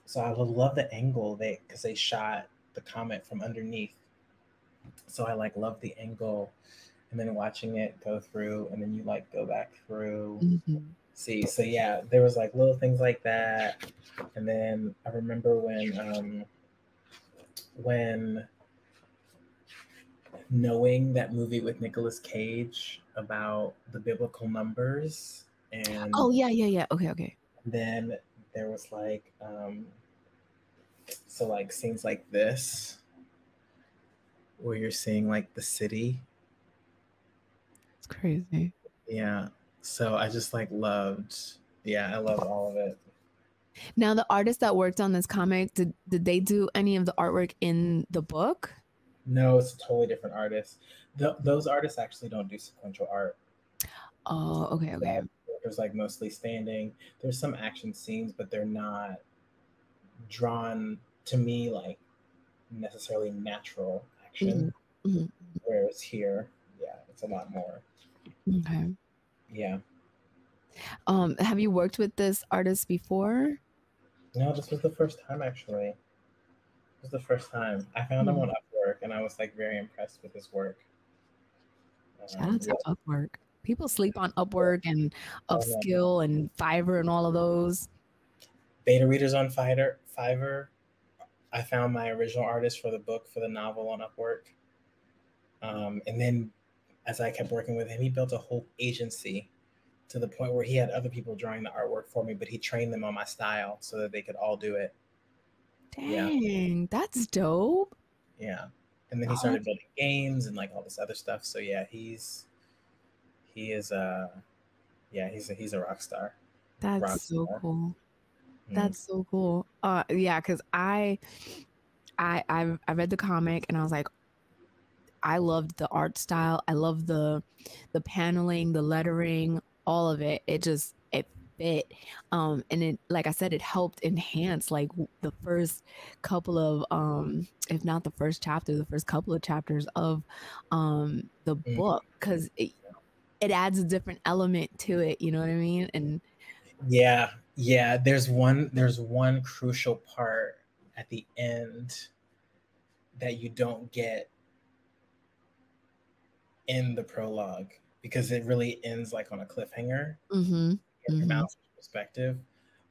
So I would love the angle because they shot the comet from underneath. So I like love the angle, and then watching it go through, and then you like go back through. Mhm. See, so yeah, there was like little things like that, and then I remember when knowing that movie with Nicolas Cage about the biblical numbers, and Oh yeah, yeah, yeah. Okay, okay. then there was like so like scenes like this where you're seeing like the city. It's crazy. Yeah. So I just like loved, yeah, I love all of it. Now, the artist that worked on this comic, did they do any of the artwork in the book? No, it's a totally different artist. Those artists actually don't do sequential art. Oh, okay, okay. There's like mostly standing. There's some action scenes, but they're not drawn to me like necessarily natural Mhm, action. mhm. Whereas here, yeah, it's a lot more. Okay. Yeah. Have you worked with this artist before? No, this was the first time actually. This was the first time. I found him on Mm. Upwork and I was like very impressed with his work. Shout out Yeah. to Upwork. People sleep on Upwork and Um, Upskill and Fiverr and all of those. beta readers on Fiverr. I found my original artist for the book for the novel on Upwork. And then as I kept working with him, he built a whole agency to the point where he had other people drawing the artwork for me, but he trained them on my style so that they could all do it. Yeah, Dang, that's dope. yeah. And then he Oh, started building games and like all this other stuff. So yeah, he is yeah, he's a rock star. Rock that's so star. cool. Mm. That's so cool. Yeah, because I read the comic and I was like, I loved the art style. I love the paneling, the lettering, all of it. It fit. And it, like I said, it helped enhance like the first couple of if not the first chapter, the first couple of chapters of the Mm. book, because it adds a different element to it, you know what I mean? And Yeah, yeah. There's one crucial part at the end that you don't get in the prologue because it really ends like on a cliffhanger mm-hmm, from mm-hmm. Alice's perspective.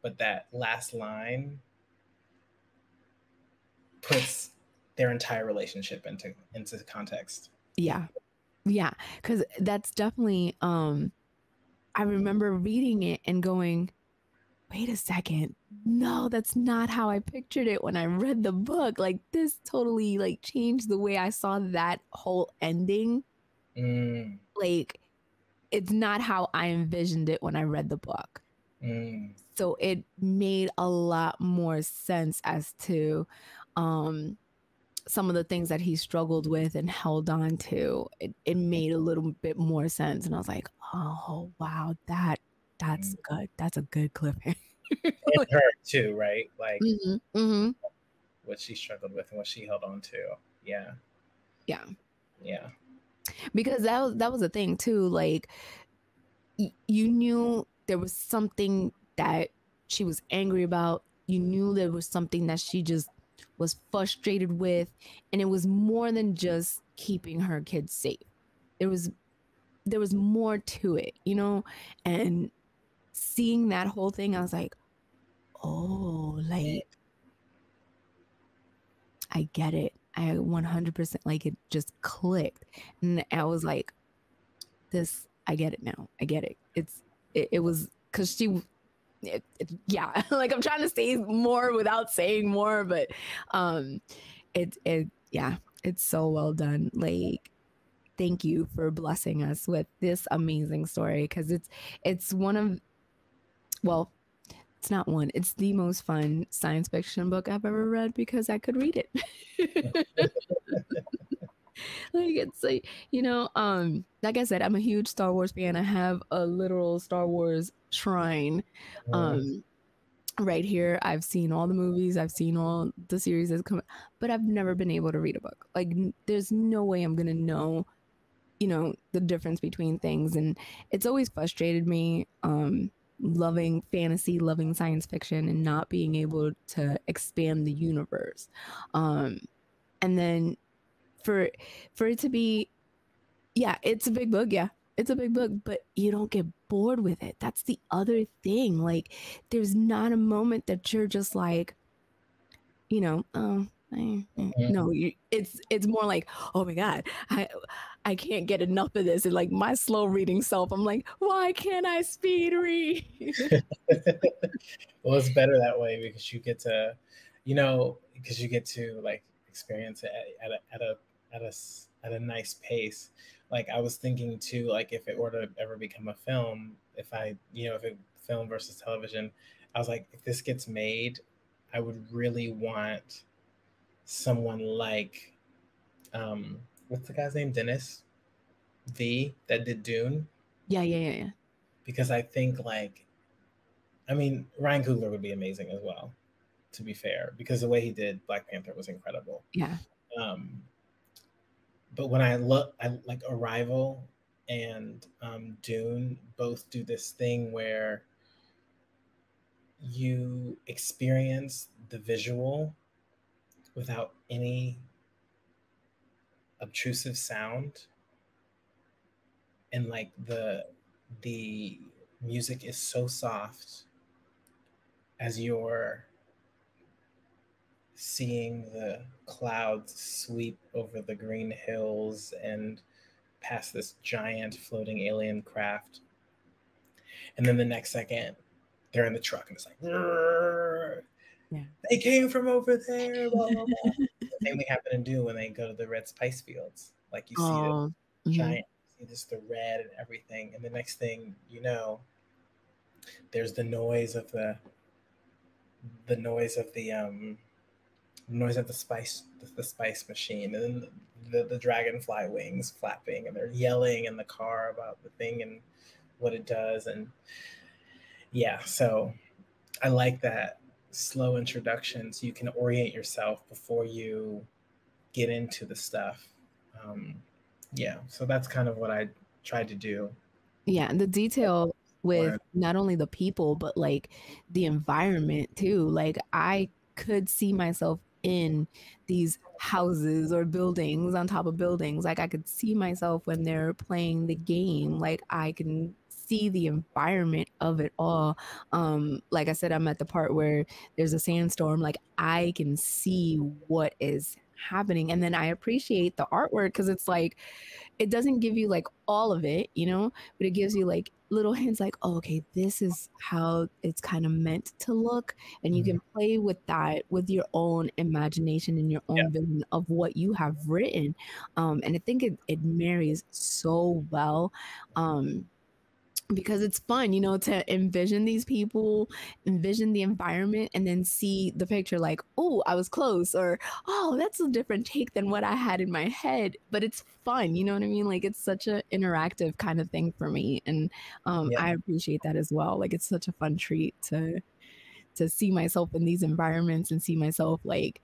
but that last line puts their entire relationship into context. Yeah. Yeah. Cause that's definitely I remember reading it and going, wait a second. No, that's not how I pictured it when I read the book. Like this totally like changed the way I saw that whole ending. Mm, Like it's not how I envisioned it when I read the book. mm, So it made a lot more sense as to some of the things that he struggled with and held on to. It made a little bit more sense. And I was like, oh wow, that's mm. good. That's a good cliffhanger. And her too, right? Like Mm-hmm, mm-hmm. what she struggled with and what she held on to. Yeah. Yeah. Yeah. Because that was a thing too. Like you knew there was something that she was angry about. You knew there was something that she just was frustrated with, and it was more than just keeping her kids safe. There was more to it, you know? And seeing that whole thing, I was like, oh, like I get it. I 100% like it just clicked. And I was like, this, I get it now. I get it. It was because yeah, like I'm trying to say more without saying more, but um, yeah, it's so well done. Like, thank you for blessing us with this amazing story because it's one of, well, it's not one, it's the most fun science fiction book I've ever read because I could read it. Like it's like, like I said, I'm a huge Star Wars fan. I have a literal Star Wars shrine um right here. I've seen all the movies, I've seen all the series that's come, but I've never been able to read a book. Like there's no way I'm gonna know, the difference between things. And it's always frustrated me, loving fantasy, loving science fiction, and not being able to expand the universe. And then for it to be, yeah, it's a big book, yeah, it's a big book, but you don't get bored with it. That's the other thing. Like there's not a moment that you're just like, oh, no, it's more like, oh my god, I can't get enough of this. And like my slow reading self, I'm like, why can't I speed read? Well, it's better that way because you get to, like experience it at a nice pace. Like I was thinking too, like if it were to ever become a film, if it film versus television, I was like, if this gets made, I would really want someone like, what's the guy's name? Dennis V that did Dune. Yeah, yeah, yeah, yeah. Because I think like, I mean, Ryan Coogler would be amazing as well, to be fair, because the way he did Black Panther was incredible. Yeah. Um, but when I look, I like Arrival and Dune both do this thing where you experience the visual without any obtrusive sound, and like the music is so soft as you're seeing the clouds sweep over the green hills and past this giant floating alien craft. And then the next second, they're in the truck and it's like, Yeah. they came from over there. Blah, blah, blah. The thing they happen to do when they go to the red spice fields. Like you see the giant, you see this, the red and everything. And the next thing you know, there's the noise of the noise of the spice machine, and then the dragonfly wings flapping, and they're yelling in the car about the thing and what it does. And yeah, so I like that slow introduction so you can orient yourself before you get into the stuff. Yeah, so that's kind of what I tried to do. Yeah, the detail with not only the people but like the environment too. Like I could see myself in these houses or buildings on top of buildings. Like I could see myself when they're playing the game. Like I can see the environment of it all. Like I said, I'm at the part where there's a sandstorm. Like I can see what is happening, and then I appreciate the artwork because it's like it doesn't give you like all of it, you know, but it gives you like little hints like, oh, okay, this is how it's kind of meant to look. And you can play with that with your own imagination and your Yeah. own vision of what you have written. And I think it marries so well. Because it's fun, you know, to envision these people, envision the environment, and then see the picture like, oh, I was close, or oh, that's a different take than what I had in my head. But it's fun, you know what I mean? Like it's such an interactive kind of thing for me, and Yeah. I appreciate that as well. Like it's such a fun treat to see myself in these environments and see myself like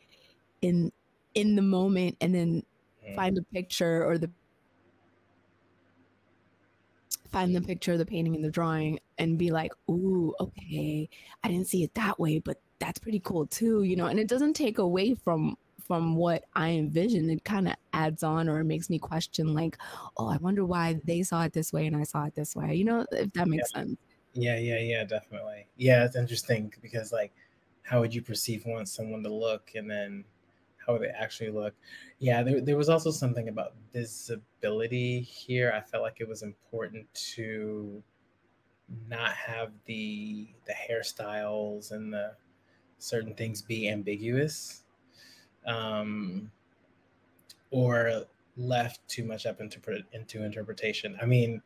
in in the moment, and then find a picture or the picture, the painting, and the drawing, and be like, "Ooh, okay, I didn't see it that way, but that's pretty cool too," you know. And it doesn't take away from what I envision. It kind of adds on, or it makes me question, like, "Oh, I wonder why they saw it this way and I saw it this way," you know, if that makes sense. Yeah, definitely. Yeah, it's interesting because like, how would you perceive someone to look, and then how would they actually look? Yeah, there was also something about visibility here. I felt like it was important to not have the hairstyles and the certain things be ambiguous, um, or left too much up into interpretation. I mean,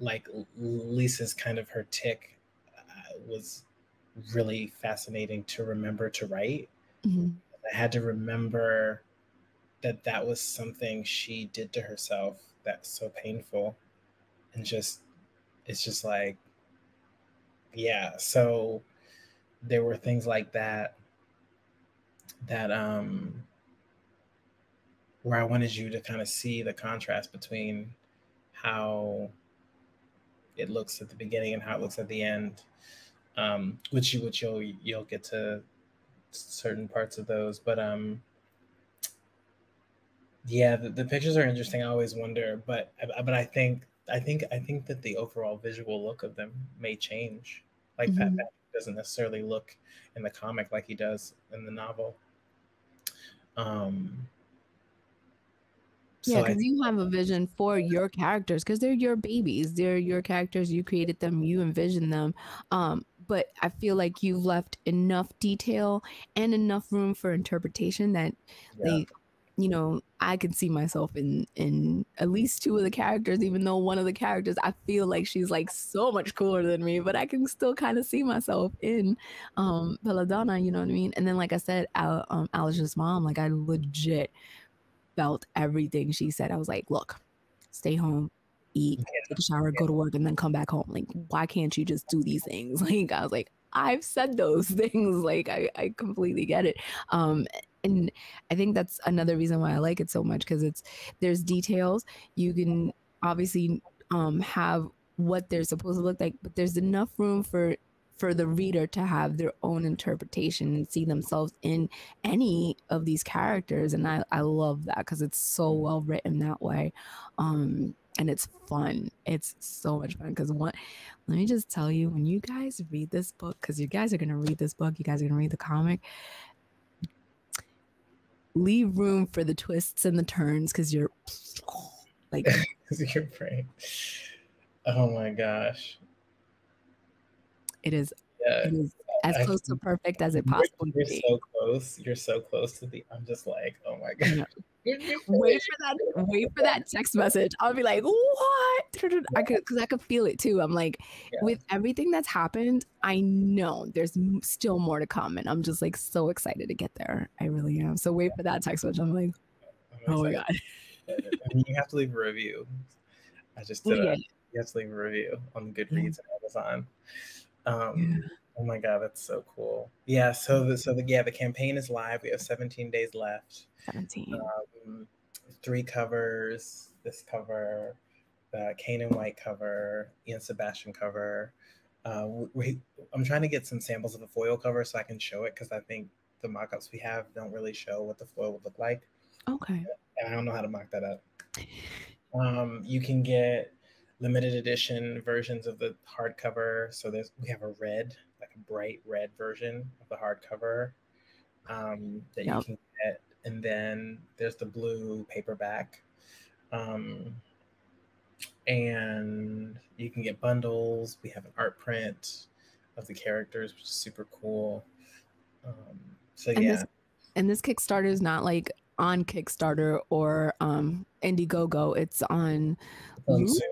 like Lisa's kind of her tick was really fascinating to remember to write. Mm-hmm. I had to remember that that was something she did to herself that's so painful, and just it's just like, yeah. So there were things like that where I wanted you to kind of see the contrast between how it looks at the beginning and how it looks at the end, which you'll get to certain parts of those, but yeah, the pictures are interesting. I always wonder, but I think that the overall visual look of them may change. Like Pat Mm-hmm. Patrick doesn't necessarily look in the comic like he does in the novel. Um, Yeah, so I because you have a vision for your characters because they're your babies. They're your characters. You created them. You envisioned them. But I feel like you've left enough detail and enough room for interpretation that, yeah, like, you know, I can see myself in at least two of the characters. Even though one of the characters, I feel like she's like so much cooler than me, but I can still kind of see myself in Belladonna. You know what I mean? And then, like I said, Alicia's mom, like I legit felt everything she said. I was like, look, stay home, eat, take a shower, yeah, go to work, and then come back home. Like, why can't you just do these things? Like, I was like, I've said those things. Like, I completely get it. And I think that's another reason why I like it so much because there's details. You can obviously have what they're supposed to look like, but there's enough room for the reader to have their own interpretation and see themselves in any of these characters. And I love that because it's so well written that way. And it's fun. It's so much fun because let me just tell you, when you guys read this book, because you guys are going to read this book, you guys are going to read the comic, leave room for the twists and the turns because you're like, your brain. Oh my gosh. it is Yeah, as I close to can, perfect as it possibly you're could be. so close. You're so close to the. I'm just like, oh my god. Yeah. Wait for that text message. I'll be like, what? I could, because I could feel it too. I'm like, Yeah. with everything that's happened, I know there's still more to come, and I'm just like so excited to get there. I really am. So wait for that text message. I'm like, I'm oh my excited. god. And you have to leave a review. I just Oh did yeah. a. You have to leave a review on Yeah. Goodreads and Amazon. Yeah. Oh my god, that's so cool. Yeah. The campaign is live. We have 17 days left. 17. Um, 3 covers. This cover, the Kane and White cover, Ian Sebastian cover. I'm trying to get some samples of the foil cover so I can show it because I think the mock-ups we have don't really show what the foil would look like, Okay. and I don't know how to mock that up. You can get limited edition versions of the hardcover. So we have a red, like a bright red version of the hardcover that you Yep. can get, and then there's the blue paperback, um, and you can get bundles. We have an art print of the characters, which is super cool. Um, so And yeah, this Kickstarter is not like on Kickstarter or Indiegogo. It's on it's on Loop. Zoop.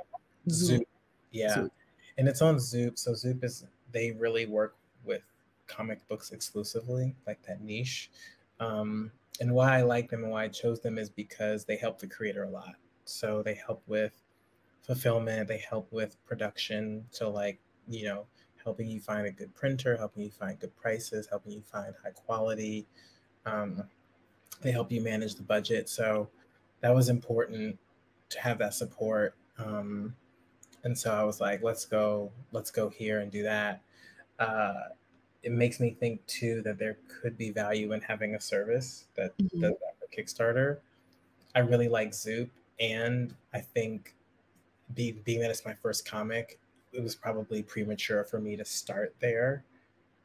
Zoop. Zoop, yeah, Zoop. and it's on Zoop. So Zoop is they really work with comic books exclusively, like that niche. Um, and why I like them and why I chose them is because they help the creator a lot. So they help with fulfillment, they help with production. So like, you know, helping you find a good printer, helping you find good prices, helping you find high quality. Um, they help you manage the budget. So that was important to have that support. And so I was like, let's go here and do that. Uh, it makes me think too that there could be value in having a service that Mhm. does that for Kickstarter. I really like Zoop, and I think being that it's my first comic, it was probably premature for me to start there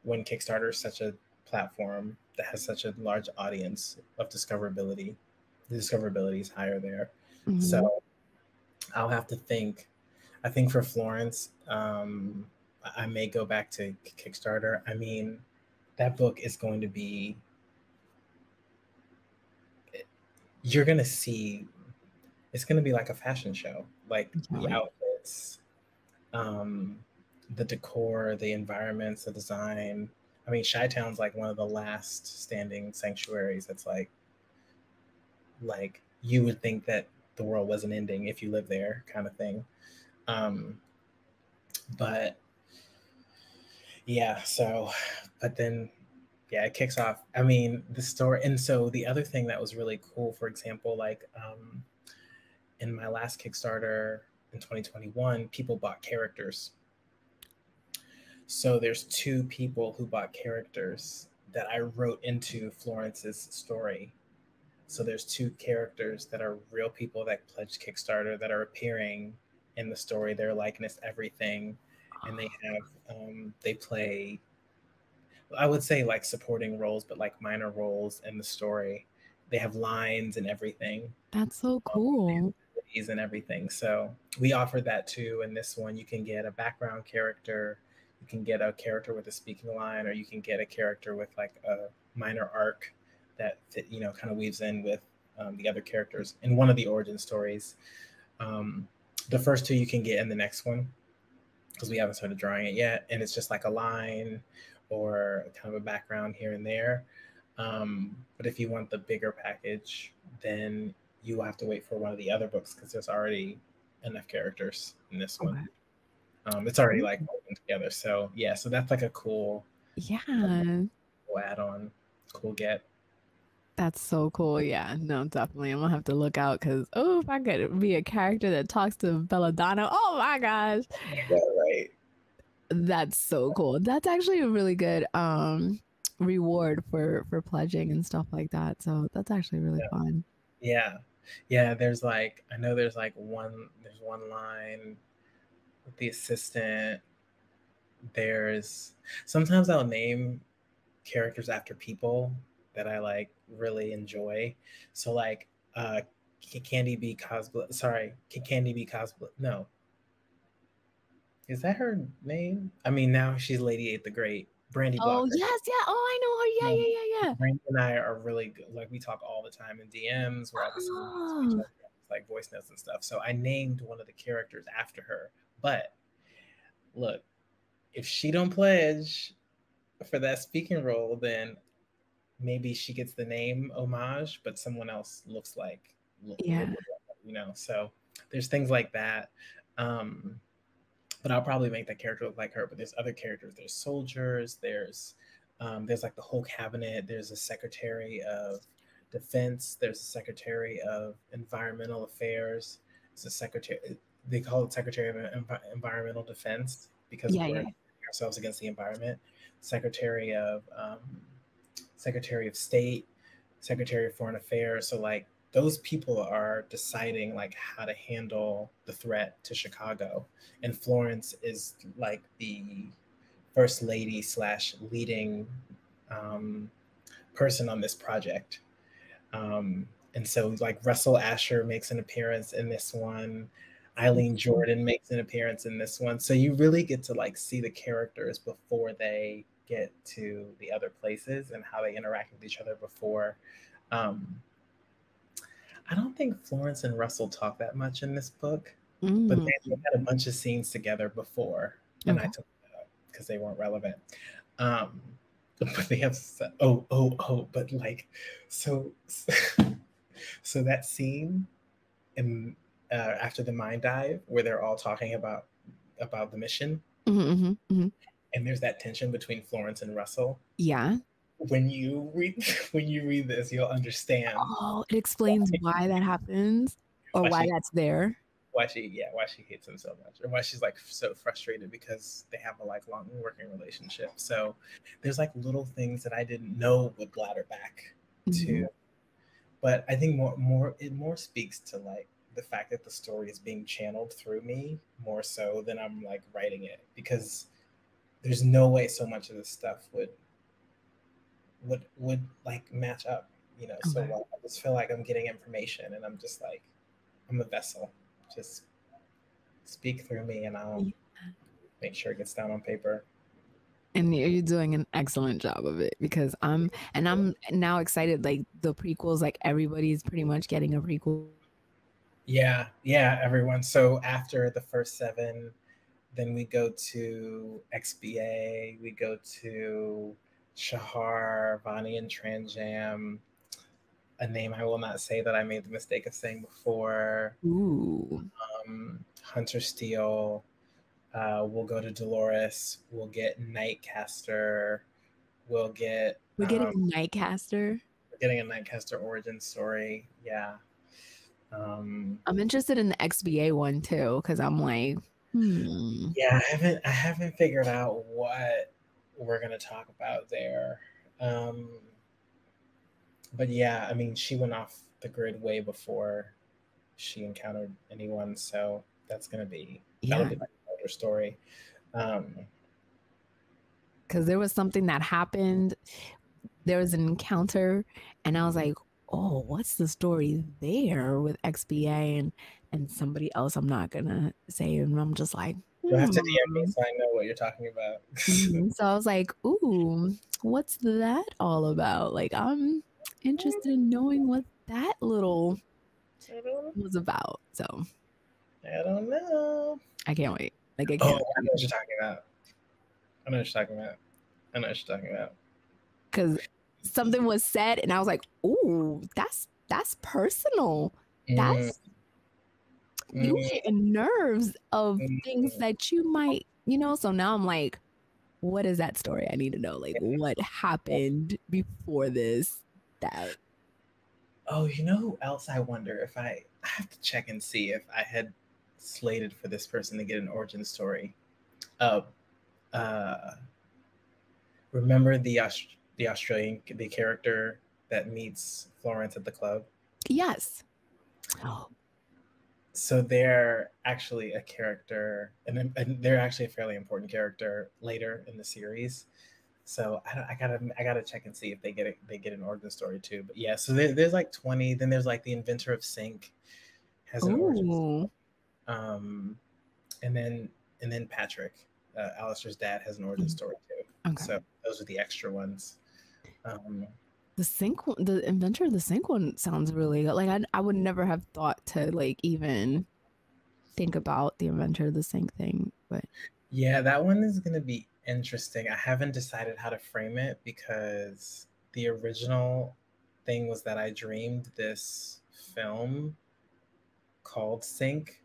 when Kickstarter is such a platform that has such a large audience of discoverability. The discoverability is higher there. Mhm. So I'll have to think. I think for Florence, I may go back to Kickstarter. I mean, that book is going to be, you're going to see, it's going to be like a fashion show. Like the Definitely. outfits, um, the decor, the environments, the design. I mean, Chi-Town's like one of the last standing sanctuaries that's like you would think that the world wasn't ending if you live there, kind of thing. Um, but yeah, so but then yeah, it kicks off. I mean, the story, and so the other thing that was really cool, for example, like in my last Kickstarter in 2021, people bought characters. So there's two people who bought characters that I wrote into Florence's story. So there's two characters that are real people that pledged Kickstarter that are appearing in the story. Their likeness, everything, and they play, I would say like supporting roles, but like minor roles in the story. They have lines and everything, That's so cool. and everything. So we offered that too. In this one, you can get a background character, you can get a character with a speaking line, or you can get a character with like a minor arc that kind of weaves in with the other characters in one of the origin stories. Um, the first two you can get in the next one because we haven't started drawing it yet, and it's just like a line or kind of a background here and there. But if you want the bigger package, then you will have to wait for one of the other books because there's already enough characters in this one. Okay. It's already like woven together. So yeah, so that's like a cool, Yeah. cool add-on, cool get. That's so cool. Yeah, no, definitely. I'm gonna have to look out because if I could be a character that talks to Belladonna, oh my gosh, Yeah, right. that's so cool. That's actually a really good reward for pledging and stuff like that. So that's actually really Yeah. fun. Yeah. Yeah, there's like I know there's one line with the assistant. There's sometimes I'll name characters after people that I like really enjoy. So like Candy B cosplay. Sorry, Candy B cosplay. No, is that her name? I mean, now she's Lady Eight the Great. Brandy Oh Blocker. yes, yeah. Oh, I know her. Yeah, Um, yeah, yeah, yeah. Brandy and I are really good. Like we talk all the time in DMs. We're obviously related to each Oh, other, like voice notes and stuff. So I named one of the characters after her. But look, if she don't pledge for that speaking role, then maybe she gets the name homage, but someone else looks like yeah, So there's things like that. Um, but I'll probably make that character look like her. But there's other characters. There's soldiers. There's like the whole cabinet. There's a secretary of defense. There's a secretary of environmental affairs. It's a secretary. They call it secretary of environmental defense because yeah, we're yeah. ourselves against the environment. Secretary of Secretary of State, Secretary of Foreign Affairs. So like those people are deciding like how to handle the threat to Chicago, and Florence is like the first lady slash leading um, person on this project. And so like Russell Asher makes an appearance in this one. Eileen Jordan makes an appearance in this one. So you really get to like see the characters before they get to the other places and how they interact with each other before. Um, I don't think Florence and Russell talk that much in this book, but Mm. they had a bunch of scenes together before, and I Okay. took it out because they weren't relevant. Um, but they have but like so so that scene in after the mine dive where they're all talking about the mission, Mm-hmm, hmm. and there's that tension between Florence and Russell. Yeah. When you read when you read this, you'll understand Oh, it explains why that happens or why why she that's there. why she hates him so much, or why she's like so frustrated because they have a like long working relationship. So there's like little things that I didn't know would ladder back Mm-hmm. to, but I think more speaks to like the fact that the story is being channeled through me more so than I'm like writing it, because there's no way so much of this stuff would like match up, so Okay. well. I just feel like I'm getting information and I'm just like I'm a vessel. Just speak through me and I'll Yeah. make sure it gets down on paper. And you're doing an excellent job of it because I'm now excited. Like the prequels, like everybody's pretty much getting a prequel. Yeah, everyone. So after the first seven, then we go to XBA, we go to Shahar, Vani and Tranjam, a name I will not say that I made the mistake of saying before. Ooh. Hunter Steel. We'll go to Dolores. We'll get Nightcaster. We'll get We're getting a Nightcaster. we're getting a Nightcaster origin story. Yeah. Um, I'm interested in the XBA one too, because I'm like, hmm. yeah, I haven't figured out what we're gonna talk about there. Um, but yeah, I mean, she went off the grid way before she encountered anyone, so that'll Yeah. be like an older story. Um, Because there was something that happened. There was an encounter, and I was like, oh, what's the story there with XBA and somebody else I'm not gonna say. And I'm just like, you'll have hmm. to DM me so I know what you're talking about. So I was like, ooh, what's that all about? Like, I'm interested in knowing what that little I don't, was about. So I don't know. I can't wait. Like, I Oh, I can't know what you're talking about. I know what you're talking about. I know what you're talking about. because something was said, and I was like, ooh, that's personal. Mm, That's you mm, hitting nerves of things mm. that you might, So now I'm like, what is that story? I need to know. Like, what happened before this? That Oh, you know who else I wonder if I have to check and see if I had slated for this person to get an origin story. Uh, uh, remember the character that meets Florence at the club? yes. Oh, So they're actually a character, and they're actually a fairly important character later in the series. So I gotta check and see if they get an origin story too. But yeah, so there's like 20. Then there's like the inventor of sync has an origin story. ooh. Um, and then Patrick, Alistair's dad, has an origin story too. Okay. So those are the extra ones. Um, The sync one, the inventor of the sync one sounds really good. Like I would never have thought to like even think about the inventor of the sync thing, but yeah, that one is gonna be interesting. I haven't decided how to frame it because the original thing was that I dreamed this film called Sync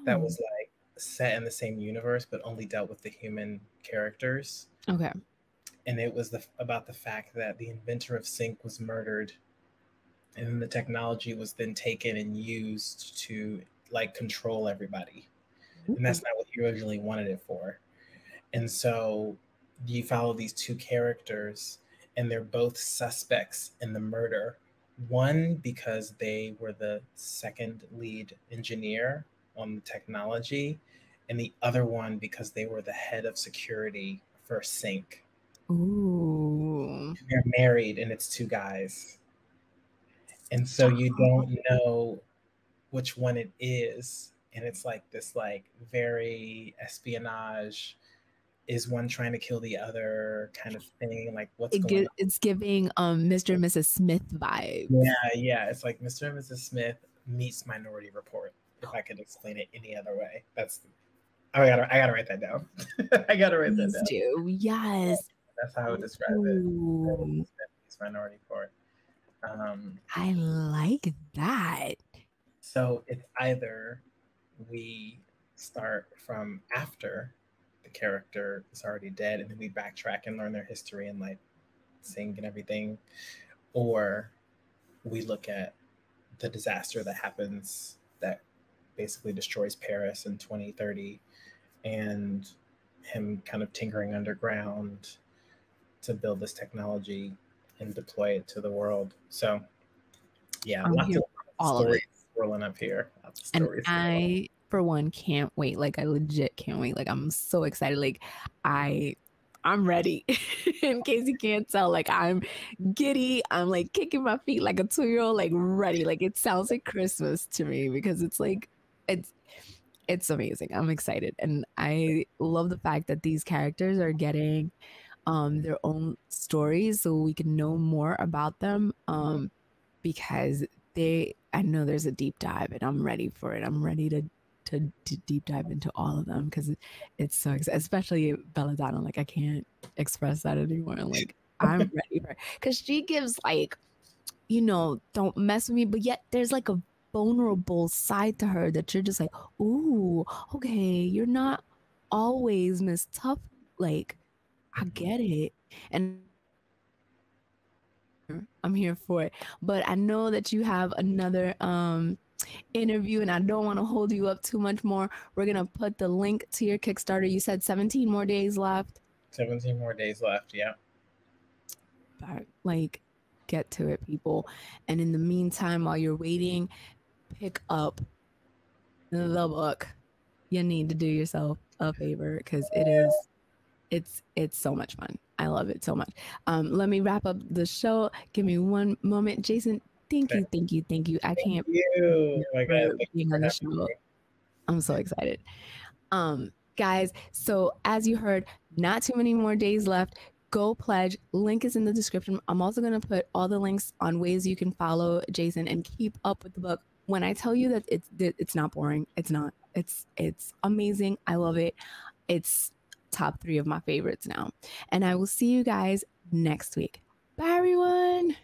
that oh, was like set in the same universe but only dealt with the human characters. okay. And it was about the fact that the inventor of sync was murdered, and then the technology was then taken and used to like control everybody, and Ooh. that's not what he originally wanted it for. And so you follow these two characters, and they're both suspects in the murder One, because they were the second lead engineer on the technology, and the other one because they were the head of security for Sync. Ooh. They're married, and it's two guys, and so you don't know which one it is, and it's like this like very espionage, is one trying to kill the other kind of thing, like what's going on. It's giving Mr. and Mrs. Smith vibes. Yeah, it's like Mr. and Mrs. Smith meets Minority Report, if I could explain it any other way. That's I gotta write that down. I gotta write that Please down. do. Yes. That's how I would describe it. Ooh. Meets Minority Report. I like that. So it's either we start from after the character is already dead, and then we backtrack and learn their history and like sing and everything, or we look at the disaster that happens that basically destroys Paris in 2030, and him kind of tinkering underground to build this technology and deploy it to the world. So yeah, I'm lots here of for all of stories it. rolling up here. Lots of And stories. I, for one, can't wait. Like I legit can't wait. Like I'm so excited. Like I'm ready. In case you can't tell, like I'm giddy. I'm like kicking my feet like a 2-year-old, like ready. Like it sounds like Christmas to me because it's like it's amazing. I'm excited. And I love the fact that these characters are getting their own stories so we can know more about them. Because I know there's a deep dive and I'm ready for it. I'm ready to deep dive into all of them because it's so exciting, especially Belladonna. Like I can't express that anymore. Like I'm ready for it because she gives like, don't mess with me, but yet there's like a vulnerable side to her that you're just like, ooh, okay, you're not always Miss Tough. Like I get it, and I'm here for it. But I know that you have another interview and I don't want to hold you up too much more. We're going to put the link to your Kickstarter. You said 17 more days left. 17 more days left, yeah. But like get to it, people. And in the meantime, while you're waiting, pick up the book. You need to do yourself a favor because it's so much fun. I love it so much. Let me wrap up the show. Give me one moment. Jason, thank you. I can't being on the show. I'm so excited. Guys, so as you heard, not too many more days left. Go pledge. Link is in the description. I'm also going to put all the links on ways you can follow Jason and keep up with the book. When I tell you that it's not boring, it's not. It's amazing. I love it. It's top 3 of my favorites now. And I will see you guys next week. Bye, everyone.